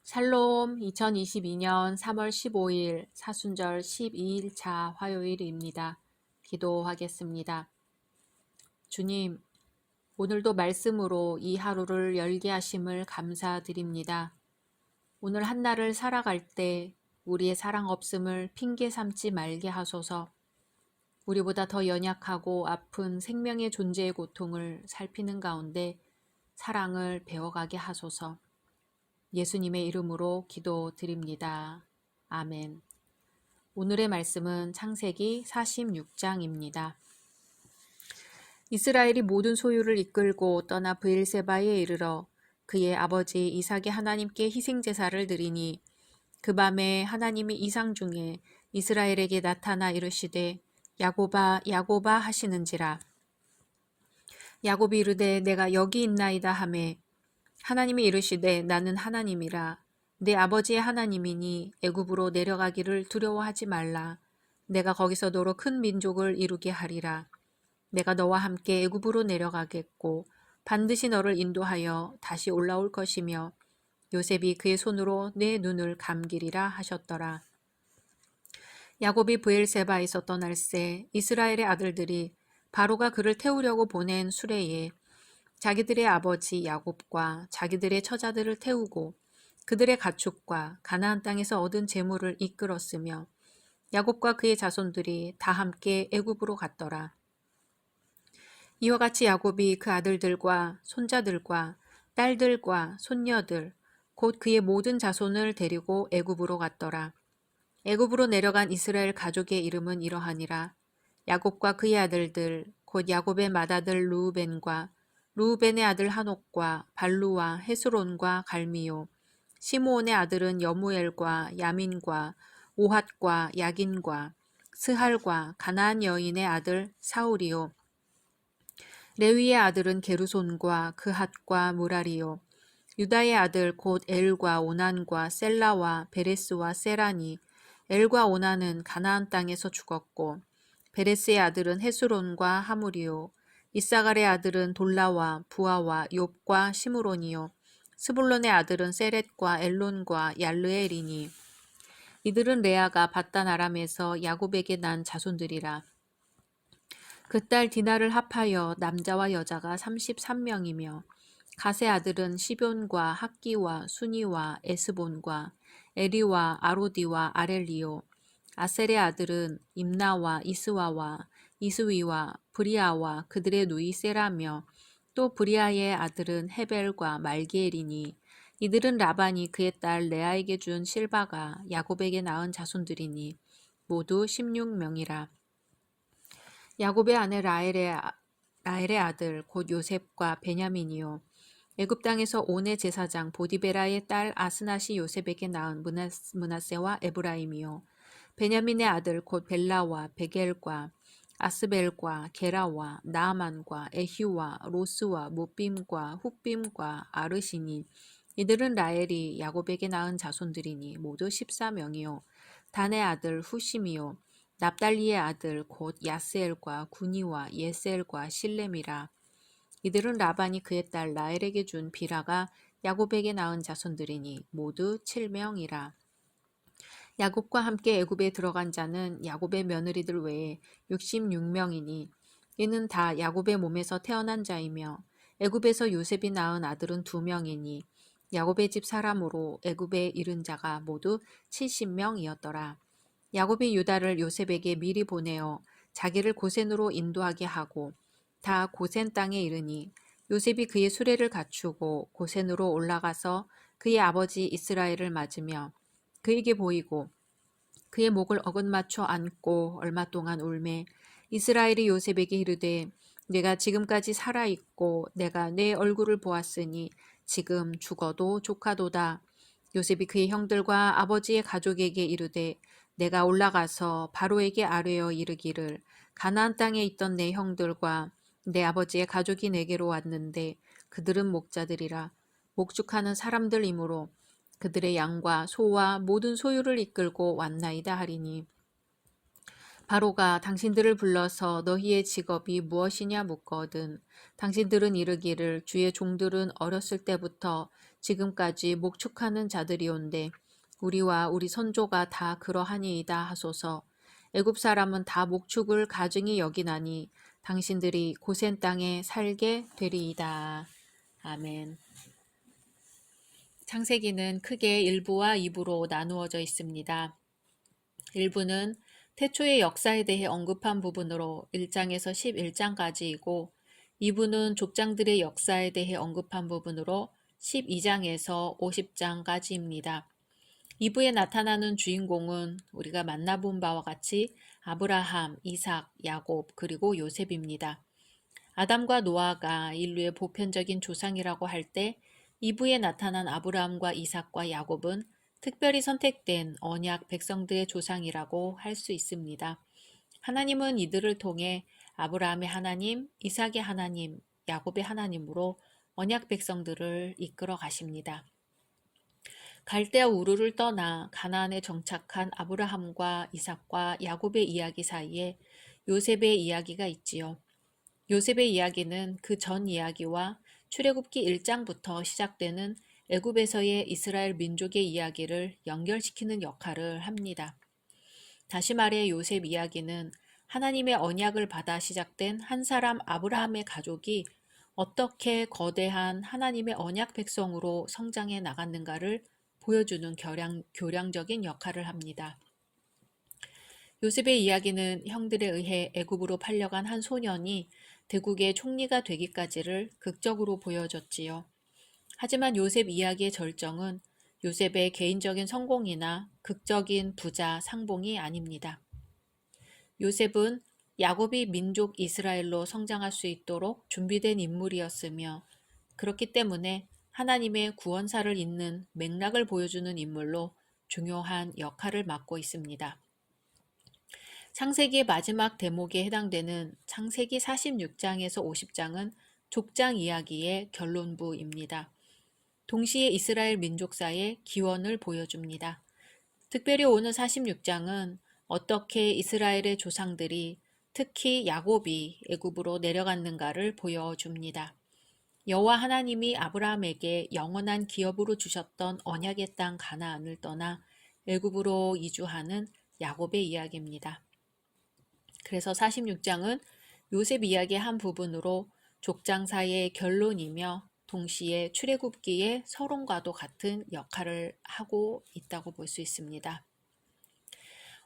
샬롬 2022년 3월 15일 사순절 12일차 화요일입니다. 기도하겠습니다. 주님, 오늘도 말씀으로 이 하루를 열게 하심을 감사드립니다. 오늘 한날을 살아갈 때 우리의 사랑 없음을 핑계 삼지 말게 하소서. 우리보다 더 연약하고 아픈 생명의 존재의 고통을 살피는 가운데 사랑을 배워가게 하소서. 예수님의 이름으로 기도드립니다. 아멘. 오늘의 말씀은 창세기 46장입니다. 이스라엘이 모든 소유를 이끌고 떠나 브엘세바에 이르러 그의 아버지 이삭이 하나님께 희생제사를 드리니 그 밤에 하나님이 이상 중에 이스라엘에게 나타나 이르시되 야곱아 야곱아 하시는지라. 야곱이 이르되 내가 여기 있나이다 하매 하나님이 이르시되 나는 하나님이라. 내 아버지의 하나님이니 애굽으로 내려가기를 두려워하지 말라. 내가 거기서 너로 큰 민족을 이루게 하리라. 내가 너와 함께 애굽으로 내려가겠고 반드시 너를 인도하여 다시 올라올 것이며 요셉이 그의 손으로 내 눈을 감기리라 하셨더라. 야곱이 브엘세바에서 떠날새 이스라엘의 아들들이 바로가 그를 태우려고 보낸 수레에 자기들의 아버지 야곱과 자기들의 처자들을 태우고 그들의 가축과 가나안 땅에서 얻은 재물을 이끌었으며 야곱과 그의 자손들이 다 함께 애굽으로 갔더라. 이와 같이 야곱이 그 아들들과 손자들과 딸들과 손녀들 곧 그의 모든 자손을 데리고 애굽으로 갔더라. 애굽으로 내려간 이스라엘 가족의 이름은 이러하니라. 야곱과 그의 아들들 곧 야곱의 맏아들 르우벤과 루우벤의 아들 한옥과 발루와 헤스론과 갈미요 시므온의 아들은 여무엘과 야민과 오핫과 야긴과 스할과 가나안 여인의 아들 사울이요 레위의 아들은 게르손과 그핫과 무라리요 유다의 아들 곧 엘과 오난과 셀라와 베레스와 세라니 엘과 오난은 가나안 땅에서 죽었고 베레스의 아들은 헤스론과 하물이요 이사갈의 아들은 돌라와 부아와 욥과 시므론이요 스불론의 아들은 세렛과 엘론과 얄르엘이니 이들은 레아가 밧단 아람에서 야곱에게 난 자손들이라. 그 딸 디나를 합하여 남자와 여자가 33명이며 갓의 아들은 시뵐과 학기와 수니와 에스본과 에리와 아로디와 아렐리요 아셀의 아들은 임나와 이스와와 이스위와 브리아와 그들의 누이 세라며 또 브리아의 아들은 헤벨과 말기엘이니 이들은 라반이 그의 딸 레아에게 준 실바가 야곱에게 낳은 자손들이니 모두 16명이라. 야곱의 아내 라헬의 아들 곧 요셉과 베냐민이요 애굽 땅에서 온의 제사장 보디베라의 딸 아스낫이 요셉에게 낳은 므낫세와 에브라임이요 베냐민의 아들 곧 벨라와 베겔과 아스벨과 게라와 나아만과 에휴와 로스와 무빔과 훗빔과 아르시니 이들은 라헬이 야곱에게 낳은 자손들이니 모두 14명이요 단의 아들 후심이요 납달리의 아들 곧 야스엘과 구니와 예스엘과 실렘이라. 이들은 라반이 그의 딸 라헬에게 준 비라가 야곱에게 낳은 자손들이니 모두 7명이라. 야곱과 함께 애굽에 들어간 자는 야곱의 며느리들 외에 66명이니 이는 다 야곱의 몸에서 태어난 자이며 애굽에서 요셉이 낳은 아들은 2명이니 야곱의 집 사람으로 애굽에 이른 자가 모두 70명이었더라. 야곱이 유다를 요셉에게 미리 보내어 자기를 고센으로 인도하게 하고 다 고센 땅에 이르니 요셉이 그의 수레를 갖추고 고센으로 올라가서 그의 아버지 이스라엘을 맞으며 그에게 보이고 그의 목을 어긋맞춰 안고 얼마 동안 울매 이스라엘이 요셉에게 이르되 내가 지금까지 살아있고 내가 내 얼굴을 보았으니 지금 죽어도 조카도다. 요셉이 그의 형들과 아버지의 가족에게 이르되 내가 올라가서 바로에게 아뢰어 이르기를 가나안 땅에 있던 내 형들과 내 아버지의 가족이 내게로 왔는데 그들은 목자들이라 목축하는 사람들이므로 그들의 양과 소와 모든 소유를 이끌고 왔나이다 하리니 바로가 당신들을 불러서 너희의 직업이 무엇이냐 묻거든 당신들은 이르기를 주의 종들은 어렸을 때부터 지금까지 목축하는 자들이온데 우리와 우리 선조가 다 그러하니이다 하소서. 애굽 사람은 다 목축을 가증히 여기나니 당신들이 고센 땅에 살게 되리이다. 아멘. 창세기는 크게 1부와 2부로 나누어져 있습니다. 1부는 태초의 역사에 대해 언급한 부분으로 1장에서 11장까지이고 2부는 족장들의 역사에 대해 언급한 부분으로 12장에서 50장까지입니다. 2부에 나타나는 주인공은 우리가 만나본 바와 같이 아브라함, 이삭, 야곱, 그리고 요셉입니다. 아담과 노아가 인류의 보편적인 조상이라고 할 때 2부에 나타난 아브라함과 이삭과 야곱은 특별히 선택된 언약 백성들의 조상이라고 할 수 있습니다. 하나님은 이들을 통해 아브라함의 하나님, 이삭의 하나님, 야곱의 하나님으로 언약 백성들을 이끌어 가십니다. 갈대아 우르를 떠나 가나안에 정착한 아브라함과 이삭과 야곱의 이야기 사이에 요셉의 이야기가 있지요. 요셉의 이야기는 그 전 이야기와 출애굽기 1장부터 시작되는 애굽에서의 이스라엘 민족의 이야기를 연결시키는 역할을 합니다. 다시 말해 요셉 이야기는 하나님의 언약을 받아 시작된 한 사람 아브라함의 가족이 어떻게 거대한 하나님의 언약 백성으로 성장해 나갔는가를 보여주는 교량적인 역할을 합니다. 요셉의 이야기는 형들에 의해 애굽으로 팔려간 한 소년이 대국의 총리가 되기까지를 극적으로 보여줬지요. 하지만 요셉 이야기의 절정은 요셉의 개인적인 성공이나 극적인 부자 상봉이 아닙니다. 요셉은 야곱이 민족 이스라엘로 성장할 수 있도록 준비된 인물이었으며 그렇기 때문에 하나님의 구원사를 잇는 맥락을 보여주는 인물로 중요한 역할을 맡고 있습니다. 창세기의 마지막 대목에 해당되는 창세기 46장에서 50장은 족장 이야기의 결론부입니다. 동시에 이스라엘 민족사의 기원을 보여줍니다. 특별히 오늘 46장은 어떻게 이스라엘의 조상들이 특히 야곱이 애굽으로 내려갔는가를 보여줍니다. 여호와 하나님이 아브라함에게 영원한 기업으로 주셨던 언약의 땅 가나안을 떠나 애굽으로 이주하는 야곱의 이야기입니다. 그래서 46장은 요셉 이야기의 한 부분으로 족장사의 결론이며 동시에 출애굽기의 서론과도 같은 역할을 하고 있다고 볼 수 있습니다.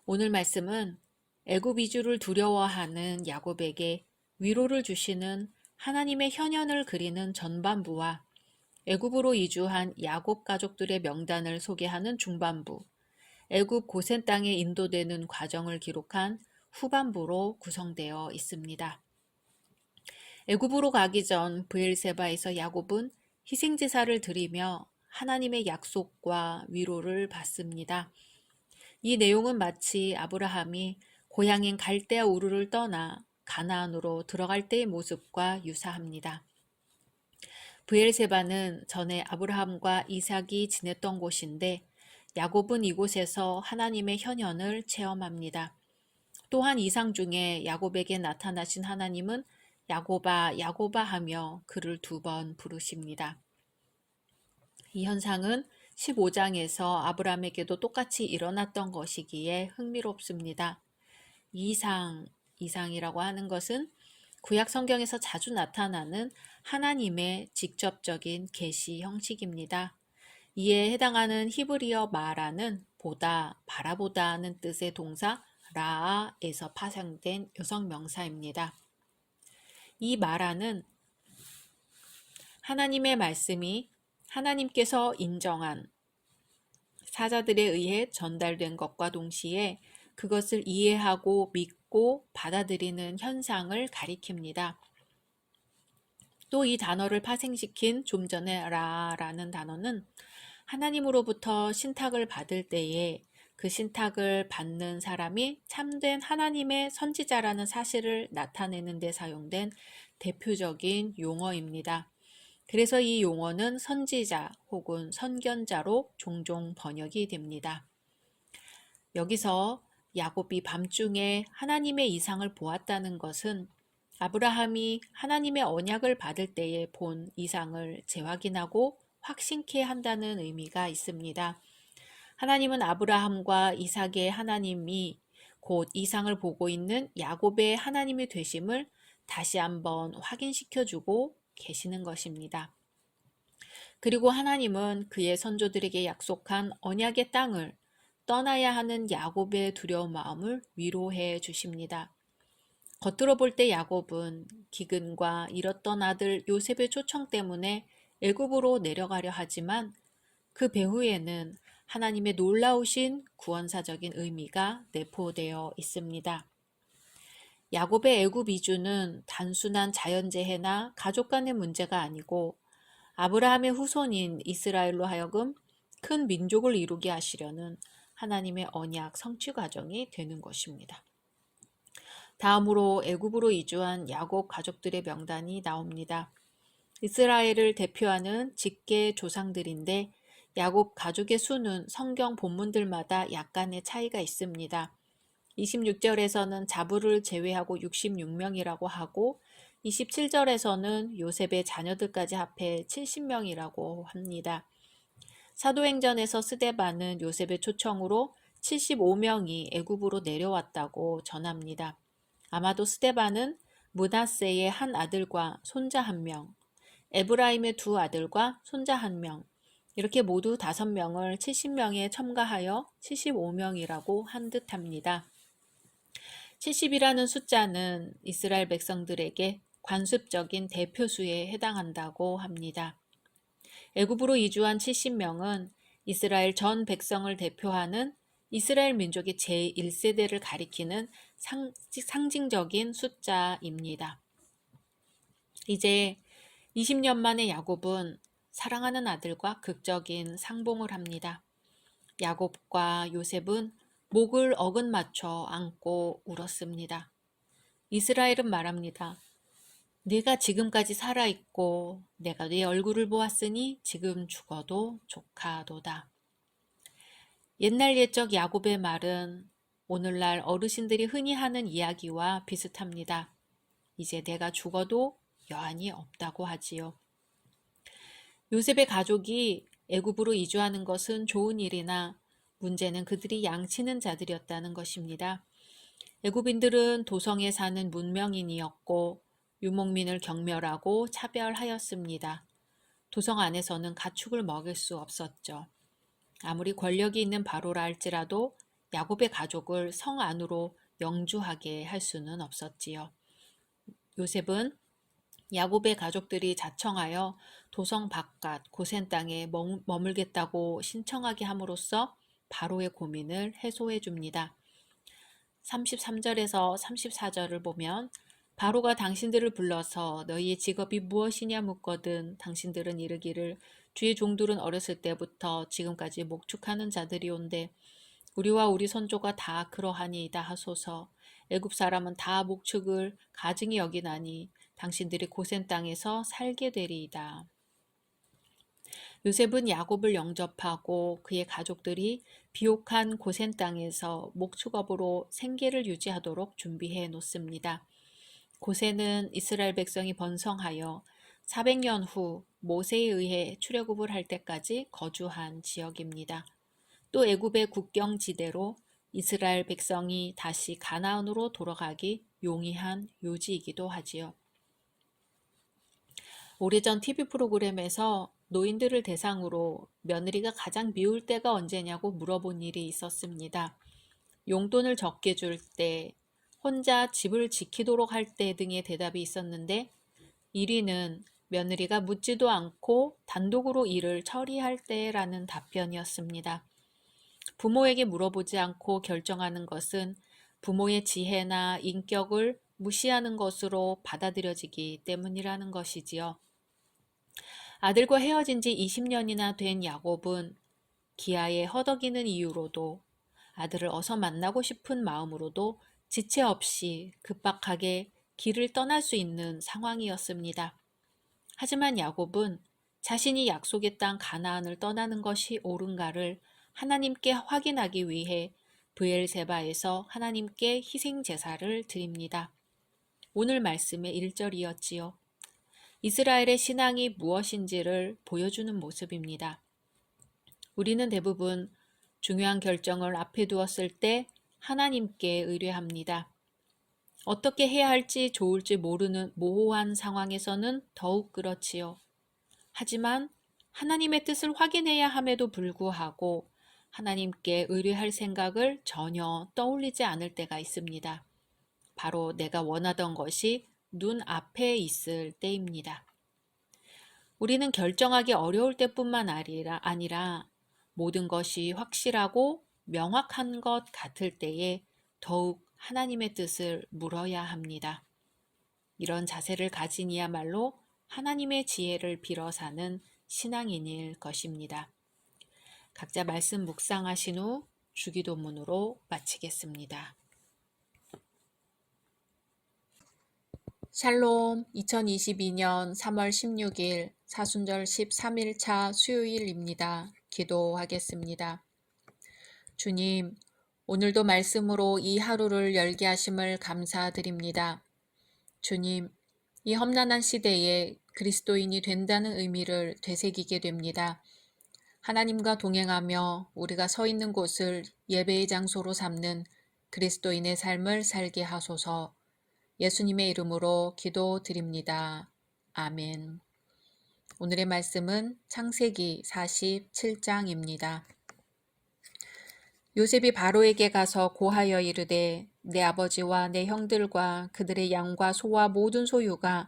오늘 말씀은 애굽 이주를 두려워하는 야곱에게 위로를 주시는 하나님의 현현을 그리는 전반부와 애굽으로 이주한 야곱 가족들의 명단을 소개하는 중반부, 애굽 고센 땅에 인도되는 과정을 기록한 후반부로 구성되어 있습니다. 애굽으로 가기 전 브엘세바에서 야곱은 희생제사를 드리며 하나님의 약속과 위로를 받습니다. 이 내용은 마치 아브라함이 고향인 갈대아 우르를 떠나 가나안으로 들어갈 때의 모습과 유사합니다. 브엘세바는 전에 아브라함과 이삭이 지냈던 곳인데 야곱은 이곳에서 하나님의 현현을 체험합니다. 또한 이상 중에 야곱에게 나타나신 하나님은 야곱아 야곱아 하며 그를 2번 부르십니다. 이 현상은 15장에서 아브라함에게도 똑같이 일어났던 것이기에 흥미롭습니다. 이상이라고 하는 것은 구약 성경에서 자주 나타나는 하나님의 직접적인 계시 형식입니다. 이에 해당하는 히브리어 마라는 보다, 바라보다는 뜻의 동사 라아에서 파생된 여성 명사입니다. 이 마라는 하나님의 말씀이 하나님께서 인정한 사자들에 의해 전달된 것과 동시에 그것을 이해하고 믿고 받아들이는 현상을 가리킵니다. 또 이 단어를 파생시킨 좀 전에 라라는 단어는 하나님으로부터 신탁을 받을 때에 그 신탁을 받는 사람이 참된 하나님의 선지자라는 사실을 나타내는 데 사용된 대표적인 용어입니다. 그래서 이 용어는 선지자 혹은 선견자로 종종 번역이 됩니다. 여기서 야곱이 밤중에 하나님의 이상을 보았다는 것은 아브라함이 하나님의 언약을 받을 때에 본 이상을 재확인하고 확신케 한다는 의미가 있습니다. 하나님은 아브라함과 이삭의 하나님이 곧 이상을 보고 있는 야곱의 하나님이 되심을 다시 한번 확인시켜주고 계시는 것입니다. 그리고 하나님은 그의 선조들에게 약속한 언약의 땅을 떠나야 하는 야곱의 두려운 마음을 위로해 주십니다. 겉으로 볼 때 야곱은 기근과 잃었던 아들 요셉의 초청 때문에 애굽으로 내려가려 하지만 그 배후에는 하나님의 놀라우신 구원사적인 의미가 내포되어 있습니다. 야곱의 애굽 이주는 단순한 자연재해나 가족 간의 문제가 아니고 아브라함의 후손인 이스라엘로 하여금 큰 민족을 이루게 하시려는 하나님의 언약 성취 과정이 되는 것입니다. 다음으로 애굽으로 이주한 야곱 가족들의 명단이 나옵니다. 이스라엘을 대표하는 직계 조상들인데 야곱 가족의 수는 성경 본문들마다 약간의 차이가 있습니다. 26절에서는 자부를 제외하고 66명이라고 하고 27절에서는 요셉의 자녀들까지 합해 70명이라고 합니다. 사도행전에서 스데반은 요셉의 초청으로 75명이 애굽으로 내려왔다고 전합니다. 아마도 스데반은 므낫세의 한 아들과 손자 1명, 에브라임의 2 아들과 손자 1명, 이렇게 모두 5명을 70명에 첨가하여 75명이라고 한 듯합니다. 70이라는 숫자는 이스라엘 백성들에게 관습적인 대표수에 해당한다고 합니다. 애굽으로 이주한 70명은 이스라엘 전 백성을 대표하는 이스라엘 민족의 제1세대를 가리키는 상징적인 숫자입니다. 이제 20년 만에 야곱은 사랑하는 아들과 극적인 상봉을 합니다. 야곱과 요셉은 목을 어긋맞춰 안고 울었습니다. 이스라엘은 말합니다. 네가 지금까지 살아있고 내가 네 얼굴을 보았으니 지금 죽어도 족하도다. 옛날 옛적 야곱의 말은 오늘날 어르신들이 흔히 하는 이야기와 비슷합니다. 이제 내가 죽어도 여한이 없다고 하지요. 요셉의 가족이 애굽으로 이주하는 것은 좋은 일이나 문제는 그들이 양치는 자들이었다는 것입니다. 애굽인들은 도성에 사는 문명인이었고 유목민을 경멸하고 차별하였습니다. 도성 안에서는 가축을 먹일 수 없었죠. 아무리 권력이 있는 바로라 할지라도 야곱의 가족을 성 안으로 영주하게 할 수는 없었지요. 요셉은 야곱의 가족들이 자청하여 도성 바깥 고센 땅에 머물겠다고 신청하게 함으로써 바로의 고민을 해소해 줍니다. 33절에서 34절을 보면 바로가 당신들을 불러서 너희의 직업이 무엇이냐 묻거든 당신들은 이르기를 주의 종들은 어렸을 때부터 지금까지 목축하는 자들이온데 우리와 우리 선조가 다 그러하니이다 하소서. 애굽 사람은 다 목축을 가증히 여기나니 당신들이 고센 땅에서 살게 되리이다. 요셉은 야곱을 영접하고 그의 가족들이 비옥한 고센 땅에서 목축업으로 생계를 유지하도록 준비해 놓습니다. 고센은 이스라엘 백성이 번성하여 400년 후 모세에 의해 출애굽을 할 때까지 거주한 지역입니다. 또 애굽의 국경 지대로 이스라엘 백성이 다시 가나안으로 돌아가기 용이한 요지이기도 하지요. 오래전 TV 프로그램에서 노인들을 대상으로 며느리가 가장 미울 때가 언제냐고 물어본 일이 있었습니다. 용돈을 적게 줄 때, 혼자 집을 지키도록 할 때 등의 대답이 있었는데 1위는 며느리가 묻지도 않고 단독으로 일을 처리할 때라는 답변이었습니다. 부모에게 물어보지 않고 결정하는 것은 부모의 지혜나 인격을 무시하는 것으로 받아들여지기 때문이라는 것이지요. 아들과 헤어진 지 20년이나 된 야곱은 기아에 허덕이는 이유로도 아들을 어서 만나고 싶은 마음으로도 지체 없이 급박하게 길을 떠날 수 있는 상황이었습니다. 하지만 야곱은 자신이 약속의 땅 가나안을 떠나는 것이 옳은가를 하나님께 확인하기 위해 브엘세바에서 하나님께 희생 제사를 드립니다. 오늘 말씀의 1절이었지요. 이스라엘의 신앙이 무엇인지를 보여주는 모습입니다. 우리는 대부분 중요한 결정을 앞에 두었을 때 하나님께 의뢰합니다. 어떻게 해야 할지 좋을지 모르는 모호한 상황에서는 더욱 그렇지요. 하지만 하나님의 뜻을 확인해야 함에도 불구하고 하나님께 의뢰할 생각을 전혀 떠올리지 않을 때가 있습니다. 바로 내가 원하던 것이 눈앞에 있을 때입니다. 우리는 결정하기 어려울 때뿐만 아니라 모든 것이 확실하고 명확한 것 같을 때에 더욱 하나님의 뜻을 물어야 합니다. 이런 자세를 가진 이야말로 하나님의 지혜를 빌어 사는 신앙인일 것입니다. 각자 말씀 묵상하신 후 주기도문으로 마치겠습니다. 샬롬 2022년 3월 16일 사순절 13일차 수요일입니다. 기도하겠습니다. 주님, 오늘도 말씀으로 이 하루를 열게 하심을 감사드립니다. 주님, 이 험난한 시대에 그리스도인이 된다는 의미를 되새기게 됩니다. 하나님과 동행하며 우리가 서 있는 곳을 예배의 장소로 삼는 그리스도인의 삶을 살게 하소서. 예수님의 이름으로 기도드립니다. 아멘. 오늘의 말씀은 창세기 47장입니다. 요셉이 바로에게 가서 고하여 이르되 내 아버지와 내 형들과 그들의 양과 소와 모든 소유가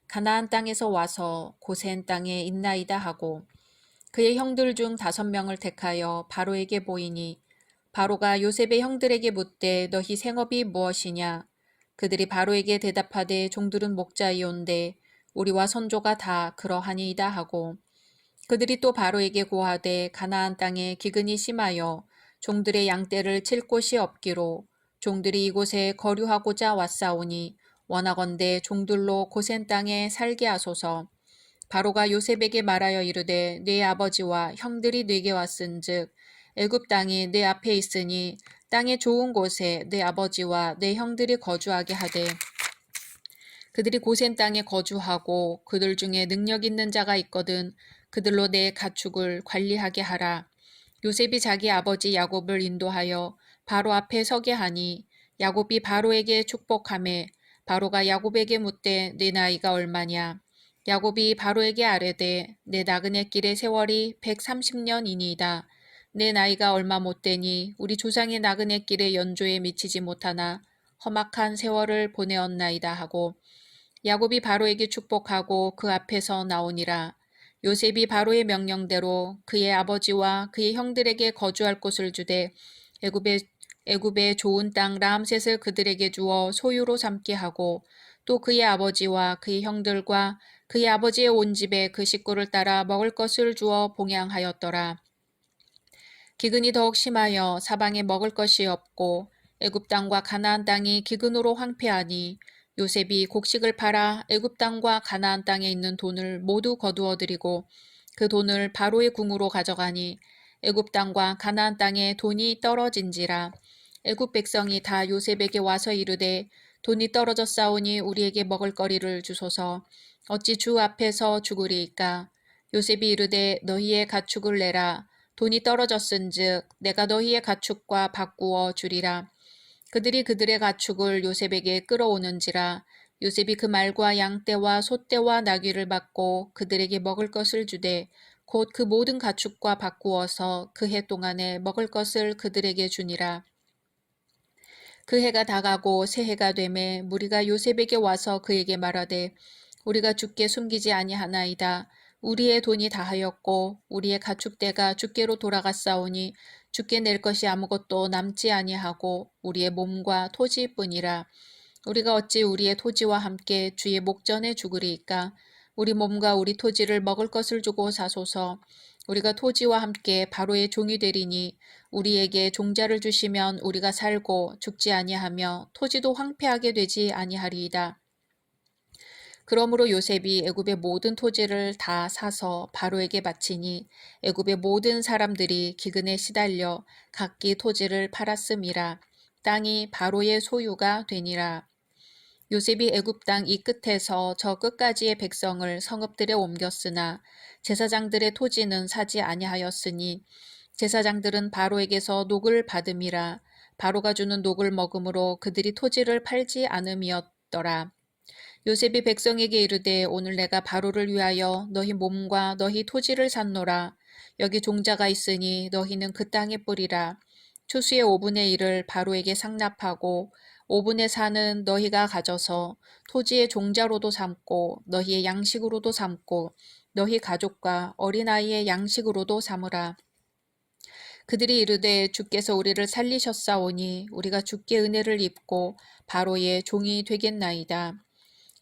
가나안 땅에서 와서 고센 땅에 있나이다 하고 그의 형들 중 5명을 택하여 바로에게 보이니 바로가 요셉의 형들에게 묻되 너희 생업이 무엇이냐? 그들이 바로에게 대답하되 종들은 목자이온데 우리와 선조가 다 그러하니이다 하고 그들이 또 바로에게 고하되 가나안 땅에 기근이 심하여 종들의 양떼를 칠 곳이 없기로 종들이 이곳에 거류하고자 왔사오니 원하건대 종들로 고센 땅에 살게 하소서. 바로가 요셉에게 말하여 이르되 네 아버지와 형들이 네게 왔은즉 애굽 땅이 네 앞에 있으니 땅의 좋은 곳에 네 아버지와 네 형들이 거주하게 하되 그들이 고센 땅에 거주하고 그들 중에 능력 있는 자가 있거든 그들로 내 가축을 관리하게 하라. 요셉이 자기 아버지 야곱을 인도하여 바로 앞에 서게 하니 야곱이 바로에게 축복하매 바로가 야곱에게 묻되 네 나이가 얼마냐? 야곱이 바로에게 아뢰되 내 나그네 길의 세월이 130년이니이다. 내 나이가 얼마 못되니 우리 조상의 나그네 길의 연조에 미치지 못하나 험악한 세월을 보내었나이다 하고 야곱이 바로에게 축복하고 그 앞에서 나오니라. 요셉이 바로의 명령대로 그의 아버지와 그의 형들에게 거주할 곳을 주되 애굽의 좋은 땅 라암셋을 그들에게 주어 소유로 삼게 하고 또 그의 아버지와 그의 형들과 그의 아버지의 온 집에 그 식구를 따라 먹을 것을 주어 봉양하였더라. 기근이 더욱 심하여 사방에 먹을 것이 없고 애굽 땅과 가나안 땅이 기근으로 황폐하니 요셉이 곡식을 팔아 애굽 땅과 가나안 땅에 있는 돈을 모두 거두어 들이고 그 돈을 바로의 궁으로 가져가니 애굽 땅과 가나안 땅에 돈이 떨어진지라. 애굽 백성이 다 요셉에게 와서 이르되 돈이 떨어졌사오니 우리에게 먹을거리를 주소서. 어찌 주 앞에서 죽으리이까? 요셉이 이르되 너희의 가축을 내라. 돈이 떨어졌은즉 내가 너희의 가축과 바꾸어 주리라. 그들이 그들의 가축을 요셉에게 끌어오는지라. 요셉이 그 말과 양떼와 소떼와 나귀를 받고 그들에게 먹을 것을 주되 곧 그 모든 가축과 바꾸어서 그 해 동안에 먹을 것을 그들에게 주니라. 그 해가 다가고 새 해가 되매 무리가 요셉에게 와서 그에게 말하되 우리가 주께 숨기지 아니하나이다. 우리의 돈이 다하였고 우리의 가축대가 주께로 돌아갔사오니 주께 낼 것이 아무것도 남지 아니하고 우리의 몸과 토지뿐이라. 우리가 어찌 우리의 토지와 함께 주의 목전에 죽으리이까? 우리 몸과 우리 토지를 먹을 것을 주고 사소서. 우리가 토지와 함께 바로의 종이 되리니 우리에게 종자를 주시면 우리가 살고 죽지 아니하며 토지도 황폐하게 되지 아니하리이다. 그러므로 요셉이 애굽의 모든 토지를 다 사서 바로에게 바치니 애굽의 모든 사람들이 기근에 시달려 각기 토지를 팔았음이라. 땅이 바로의 소유가 되니라. 요셉이 애굽 땅 이 끝에서 저 끝까지의 백성을 성읍들에 옮겼으나 제사장들의 토지는 사지 아니하였으니 제사장들은 바로에게서 녹을 받음이라. 바로가 주는 녹을 먹음으로 그들이 토지를 팔지 않음이었더라. 요셉이 백성에게 이르되 오늘 내가 바로를 위하여 너희 몸과 너희 토지를 샀노라. 여기 종자가 있으니 너희는 그 땅에 뿌리라. 추수의 5분의 1을 바로에게 상납하고 5분의 4는 너희가 가져서 토지의 종자로도 삼고 너희의 양식으로도 삼고 너희 가족과 어린아이의 양식으로도 삼으라. 그들이 이르되 주께서 우리를 살리셨사오니 우리가 주께 은혜를 입고 바로의 종이 되겠나이다.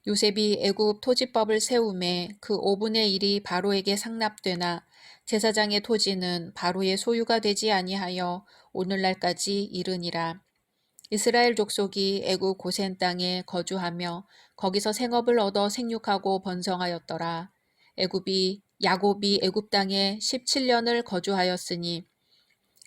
요셉이 애굽 토지법을 세우매 그 5분의 1이 바로에게 상납되나 제사장의 토지는 바로의 소유가 되지 아니하여 오늘날까지 이르니라. 이스라엘 족속이 애굽 고센 땅에 거주하며 거기서 생업을 얻어 생육하고 번성하였더라. 야곱이 애굽 땅에 17년을 거주하였으니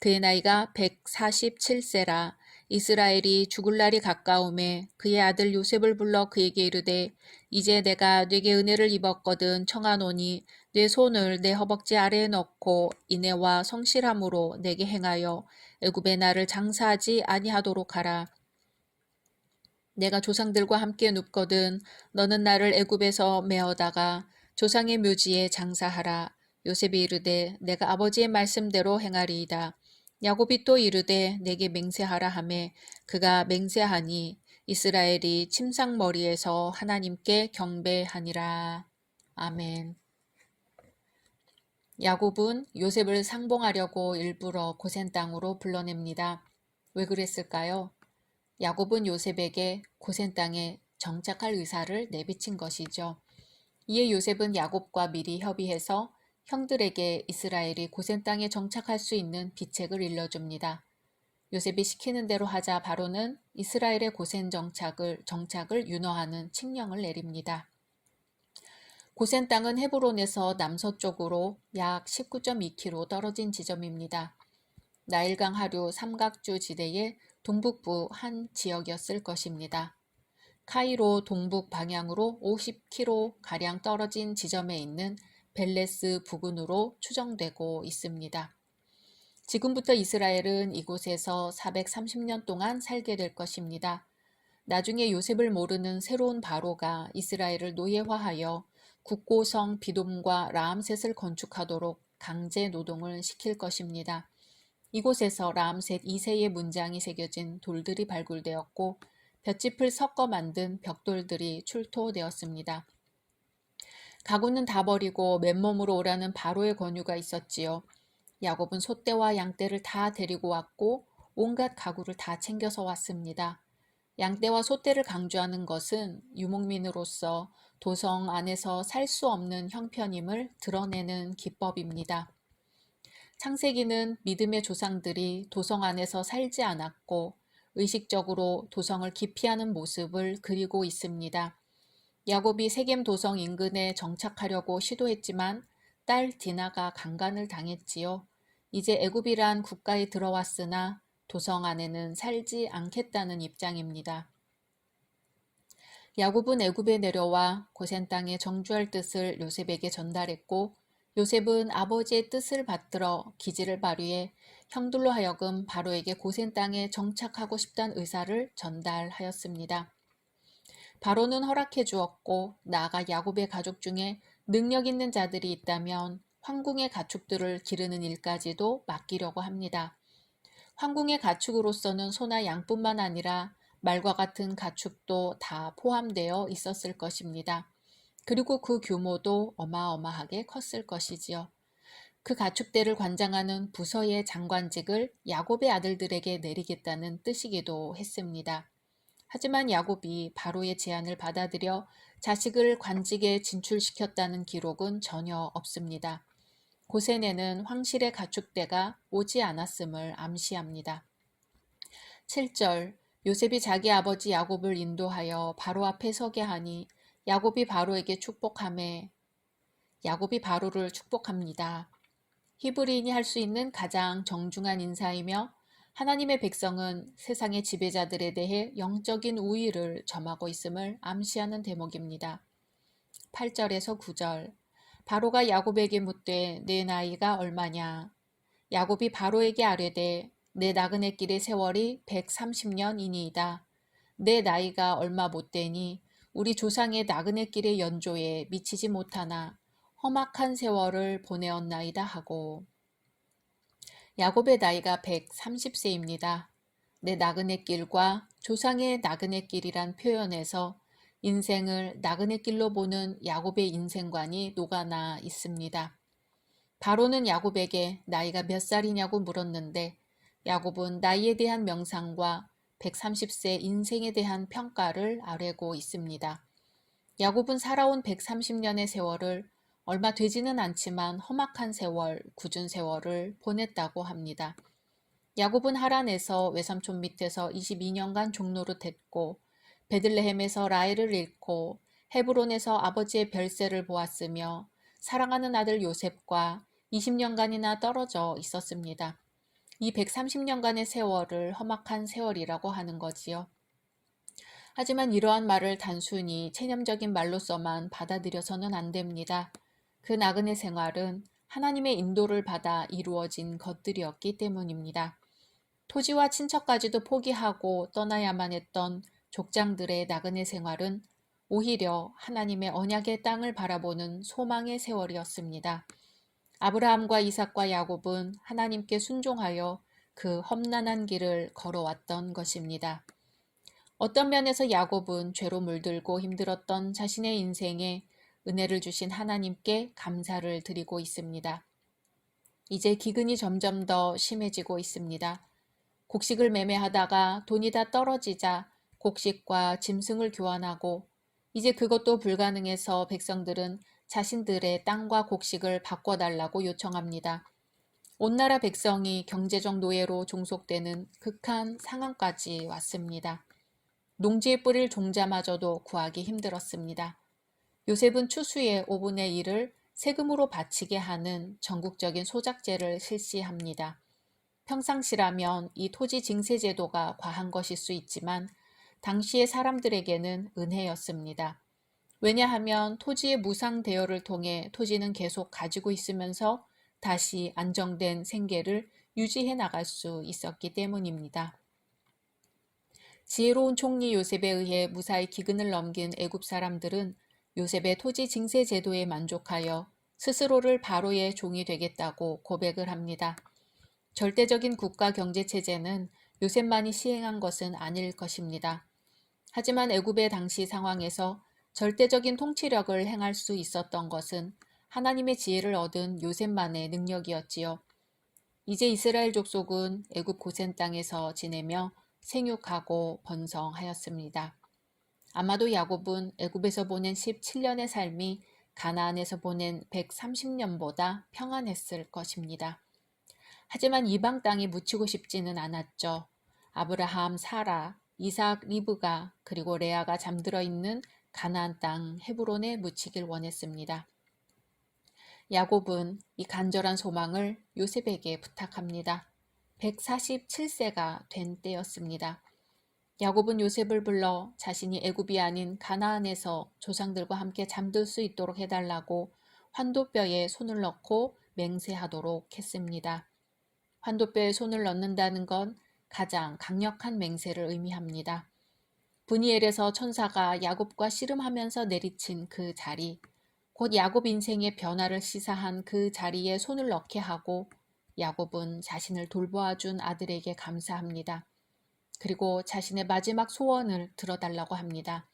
그의 나이가 147세라. 이스라엘이 죽을 날이 가까움에 그의 아들 요셉을 불러 그에게 이르되 이제 내가 네게 은혜를 입었거든 청하노니 네 손을 내 허벅지 아래에 넣고 인애와 성실함으로 내게 행하여 애굽에 나를 장사하지 아니하도록 하라. 내가 조상들과 함께 눕거든 너는 나를 애굽에서 메어다가 조상의 묘지에 장사하라. 요셉이 이르되 내가 아버지의 말씀대로 행하리이다. 야곱이 또 이르되 내게 맹세하라 하매 그가 맹세하니 이스라엘이 침상머리에서 하나님께 경배하니라. 아멘. 야곱은 요셉을 상봉하려고 일부러 고센 땅으로 불러냅니다. 왜 그랬을까요? 야곱은 요셉에게 고센 땅에 정착할 의사를 내비친 것이죠. 이에 요셉은 야곱과 미리 협의해서 형들에게 이스라엘이 고센 땅에 정착할 수 있는 비책을 일러줍니다. 요셉이 시키는 대로 하자 바로는 이스라엘의 고센 정착을 윤허하는 칙령을 내립니다. 고센 땅은 헤브론에서 남서쪽으로 약 19.2km 떨어진 지점입니다. 나일강 하류 삼각주 지대의 동북부 한 지역이었을 것입니다. 카이로 동북 방향으로 50km가량 떨어진 지점에 있는 벨레스 부근으로 추정되고 있습니다. 지금부터 이스라엘은 이곳에서 430년 동안 살게 될 것입니다. 나중에 요셉을 모르는 새로운 바로가 이스라엘을 노예화하여 국고성 비돔과 라암셋을 건축하도록 강제 노동을 시킬 것입니다. 이곳에서 라암셋 2세의 문장이 새겨진 돌들이 발굴되었고 볏짚을 섞어 만든 벽돌들이 출토되었습니다. 가구는 다 버리고 맨몸으로 오라는 바로의 권유가 있었지요. 야곱은 소떼와 양떼를 다 데리고 왔고 온갖 가구를 다 챙겨서 왔습니다. 양떼와 소떼를 강조하는 것은 유목민으로서 도성 안에서 살 수 없는 형편임을 드러내는 기법입니다. 창세기는 믿음의 조상들이 도성 안에서 살지 않았고 의식적으로 도성을 기피하는 모습을 그리고 있습니다. 야곱이 세겜 도성 인근에 정착하려고 시도했지만 딸 디나가 강간을 당했지요. 이제 애굽이란 국가에 들어왔으나 도성 안에는 살지 않겠다는 입장입니다. 야곱은 애굽에 내려와 고센 땅에 정주할 뜻을 요셉에게 전달했고 요셉은 아버지의 뜻을 받들어 기지를 발휘해 형들로 하여금 바로에게 고센 땅에 정착하고 싶다는 의사를 전달하였습니다. 바로는 허락해 주었고 나아가 야곱의 가족 중에 능력 있는 자들이 있다면 황궁의 가축들을 기르는 일까지도 맡기려고 합니다. 황궁의 가축으로서는 소나 양뿐만 아니라 말과 같은 가축도 다 포함되어 있었을 것입니다. 그리고 그 규모도 어마어마하게 컸을 것이지요. 그 가축대를 관장하는 부서의 장관직을 야곱의 아들들에게 내리겠다는 뜻이기도 했습니다. 하지만 야곱이 바로의 제안을 받아들여 자식을 관직에 진출시켰다는 기록은 전혀 없습니다. 고센에는 황실의 가축대가 오지 않았음을 암시합니다. 7절 요셉이 자기 아버지 야곱을 인도하여 바로 앞에 서게 하니 야곱이 바로에게 축복하매 야곱이 바로를 축복합니다. 히브리인이 할 수 있는 가장 정중한 인사이며 하나님의 백성은 세상의 지배자들에 대해 영적인 우위를 점하고 있음을 암시하는 대목입니다. 8절에서 9절. 바로가 야곱에게 묻되 내 나이가 얼마냐? 야곱이 바로에게 아뢰되 내 나그네 길의 세월이 130년이니이다. 내 나이가 얼마 못되니 우리 조상의 나그네 길의 연조에 미치지 못하나 험악한 세월을 보내었나이다 하고. 야곱의 나이가 130세입니다. 내 나그네 길과 조상의 나그네 길이란 표현에서 인생을 나그네 길로 보는 야곱의 인생관이 녹아나 있습니다. 바로는 야곱에게 나이가 몇 살이냐고 물었는데 야곱은 나이에 대한 명상과 130세 인생에 대한 평가를 아뢰고 있습니다. 야곱은 살아온 130년의 세월을 얼마 되지는 않지만 험악한 세월, 굳은 세월을 보냈다고 합니다. 야곱은 하란에서 외삼촌 밑에서 22년간 종노릇했고 베들레헴에서 라헬을 잃고 헤브론에서 아버지의 별세를 보았으며 사랑하는 아들 요셉과 20년간이나 떨어져 있었습니다. 이 130년간의 세월을 험악한 세월이라고 하는 거지요. 하지만 이러한 말을 단순히 체념적인 말로서만 받아들여서는 안 됩니다. 그 나그네 생활은 하나님의 인도를 받아 이루어진 것들이었기 때문입니다. 토지와 친척까지도 포기하고 떠나야만 했던 족장들의 나그네 생활은 오히려 하나님의 언약의 땅을 바라보는 소망의 세월이었습니다. 아브라함과 이삭과 야곱은 하나님께 순종하여 그 험난한 길을 걸어왔던 것입니다. 어떤 면에서 야곱은 죄로 물들고 힘들었던 자신의 인생에 은혜를 주신 하나님께 감사를 드리고 있습니다. 이제 기근이 점점 더 심해지고 있습니다. 곡식을 매매하다가 돈이 다 떨어지자 곡식과 짐승을 교환하고 이제 그것도 불가능해서 백성들은 자신들의 땅과 곡식을 바꿔달라고 요청합니다. 온 나라 백성이 경제적 노예로 종속되는 극한 상황까지 왔습니다. 농지에 뿌릴 종자마저도 구하기 힘들었습니다. 요셉은 추수의 5분의 1을 세금으로 바치게 하는 전국적인 소작제를 실시합니다. 평상시라면 이 토지 징세 제도가 과한 것일 수 있지만 당시의 사람들에게는 은혜였습니다. 왜냐하면 토지의 무상 대여를 통해 토지는 계속 가지고 있으면서 다시 안정된 생계를 유지해 나갈 수 있었기 때문입니다. 지혜로운 총리 요셉에 의해 무사히 기근을 넘긴 애굽 사람들은 요셉의 토지 징세 제도에 만족하여 스스로를 바로의 종이 되겠다고 고백을 합니다. 절대적인 국가 경제 체제는 요셉만이 시행한 것은 아닐 것입니다. 하지만 애굽의 당시 상황에서 절대적인 통치력을 행할 수 있었던 것은 하나님의 지혜를 얻은 요셉만의 능력이었지요. 이제 이스라엘 족속은 애굽 고센 땅에서 지내며 생육하고 번성하였습니다. 아마도 야곱은 애굽에서 보낸 17년의 삶이 가나안에서 보낸 130년보다 평안했을 것입니다. 하지만 이방 땅에 묻히고 싶지는 않았죠. 아브라함, 사라, 이삭, 리브가 그리고 레아가 잠들어 있는 가나안 땅 헤브론에 묻히길 원했습니다. 야곱은 이 간절한 소망을 요셉에게 부탁합니다. 147세가 된 때였습니다. 야곱은 요셉을 불러 자신이 애굽이 아닌 가나안에서 조상들과 함께 잠들 수 있도록 해달라고 환도뼈에 손을 넣고 맹세하도록 했습니다. 환도뼈에 손을 넣는다는 건 가장 강력한 맹세를 의미합니다. 브니엘에서 천사가 야곱과 씨름하면서 내리친 그 자리, 곧 야곱 인생의 변화를 시사한 그 자리에 손을 넣게 하고 야곱은 자신을 돌보아준 아들에게 감사합니다. 그리고 자신의 마지막 소원을 들어달라고 합니다.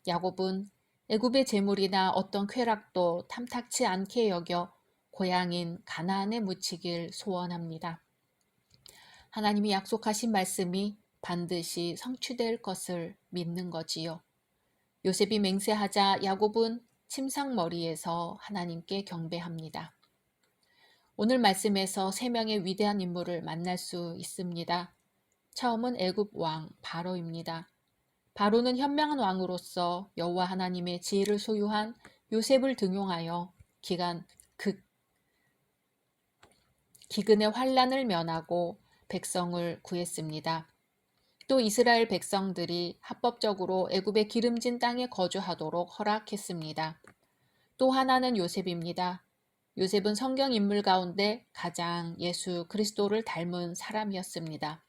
야곱은 애굽의 재물이나 어떤 쾌락도 탐탁치 않게 여겨 고향인 가나안에 묻히길 소원합니다. 하나님이 약속하신 말씀이 반드시 성취될 것을 믿는 거지요. 요셉이 맹세하자 야곱은 침상머리에서 하나님께 경배합니다. 오늘 말씀에서 세 명의 위대한 인물을 만날 수 있습니다. 처음은 애굽 왕 바로입니다. 바로는 현명한 왕으로서 여호와 하나님의 지혜를 소유한 요셉을 등용하여 기근의 환란을 면하고 백성을 구했습니다. 또 이스라엘 백성들이 합법적으로 애굽의 기름진 땅에 거주하도록 허락했습니다. 또 하나는 요셉입니다. 요셉은 성경 인물 가운데 가장 예수 그리스도를 닮은 사람이었습니다.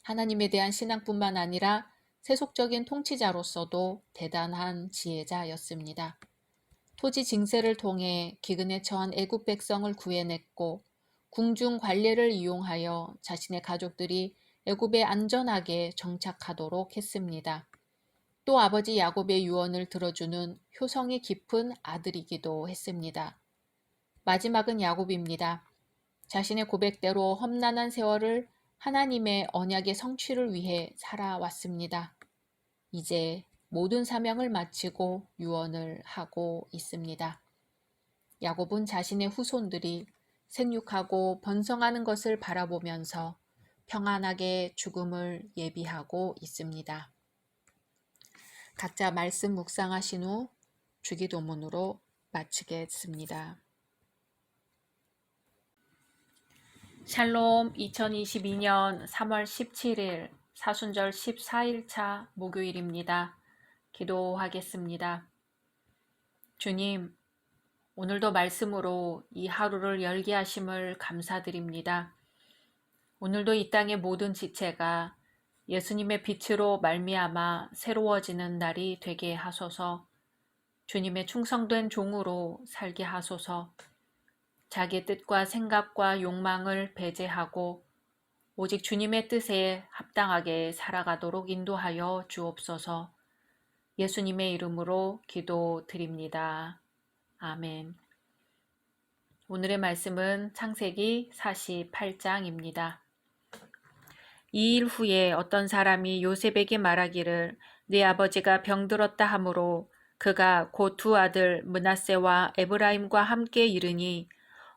하나님에 대한 신앙뿐만 아니라 세속적인 통치자로서도 대단한 지혜자였습니다. 토지 징세를 통해 기근에 처한 애굽 백성을 구해냈고 궁중 관례를 이용하여 자신의 가족들이 애굽에 안전하게 정착하도록 했습니다. 또 아버지 야곱의 유언을 들어주는 효성이 깊은 아들이기도 했습니다. 마지막은 야곱입니다. 자신의 고백대로 험난한 세월을 하나님의 언약의 성취를 위해 살아왔습니다. 이제 모든 사명을 마치고 유언을 하고 있습니다. 야곱은 자신의 후손들이 생육하고 번성하는 것을 바라보면서 평안하게 죽음을 예비하고 있습니다. 각자 말씀 묵상하신 후 주기도문으로 마치겠습니다. 샬롬 2022년 3월 17일 사순절 14일차 목요일입니다. 기도하겠습니다. 주님, 오늘도 말씀으로 이 하루를 열게 하심을 감사드립니다. 오늘도 이 땅의 모든 지체가 예수님의 빛으로 말미암아 새로워지는 날이 되게 하소서. 주님의 충성된 종으로 살게 하소서. 자기의 뜻과 생각과 욕망을 배제하고 오직 주님의 뜻에 합당하게 살아가도록 인도하여 주옵소서. 예수님의 이름으로 기도드립니다. 아멘. 오늘의 말씀은 창세기 48장입니다. 2일 후에 어떤 사람이 요셉에게 말하기를 네 아버지가 병들었다 하므로 그가 곧 두 아들 므낫세와 에브라임과 함께 이르니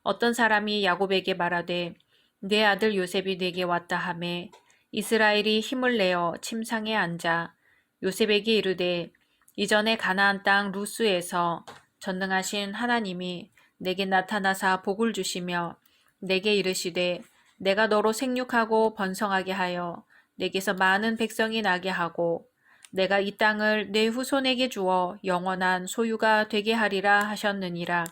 어떤 사람이 야곱에게 말하되 내 아들 요셉이 내게 왔다 하매 이스라엘이 힘을 내어 침상에 앉아 요셉에게 이르되 이전에 가나안 땅 루스에서 전능하신 하나님이 내게 나타나사 복을 주시며 내게 이르시되 내가 너로 생육하고 번성하게 하여 내게서 많은 백성이 나게 하고 내가 이 땅을 내 후손에게 주어 영원한 소유가 되게 하리라 하셨느니라.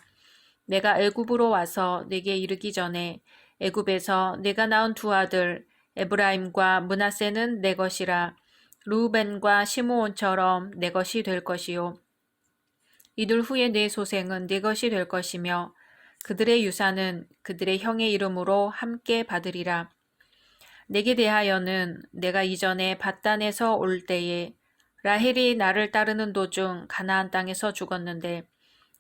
내가 애굽으로 와서 내게 이르기 전에 애굽에서 내가 낳은 두 아들 에브라임과 므낫세는 내 것이라. 르우벤과 시므온처럼 내 것이 될 것이요 이들 후에 내 소생은 내 것이 될 것이며 그들의 유산은 그들의 형의 이름으로 함께 받으리라. 내게 대하여는 내가 이전에 밧단에서 올 때에 라헬이 나를 따르는 도중 가나안 땅에서 죽었는데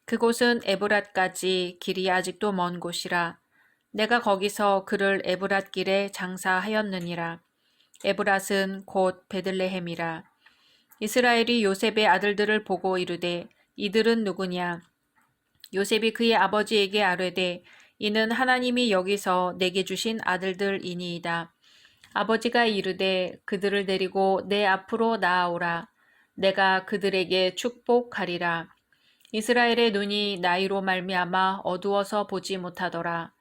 그곳은 에브랏까지 길이 아직도 먼 곳이라. 내가 거기서 그를 에브랏 길에 장사하였느니라. 에브랏은 곧 베들레헴이라. 이스라엘이 요셉의 아들들을 보고 이르되 이들은 누구냐? 요셉이 그의 아버지에게 아뢰되 이는 하나님이 여기서 내게 주신 아들들이니이다. 아버지가 이르되 그들을 데리고 내 앞으로 나아오라. 내가 그들에게 축복하리라. 이스라엘의 눈이 나이로 말미암아 어두워서 보지 못하더라.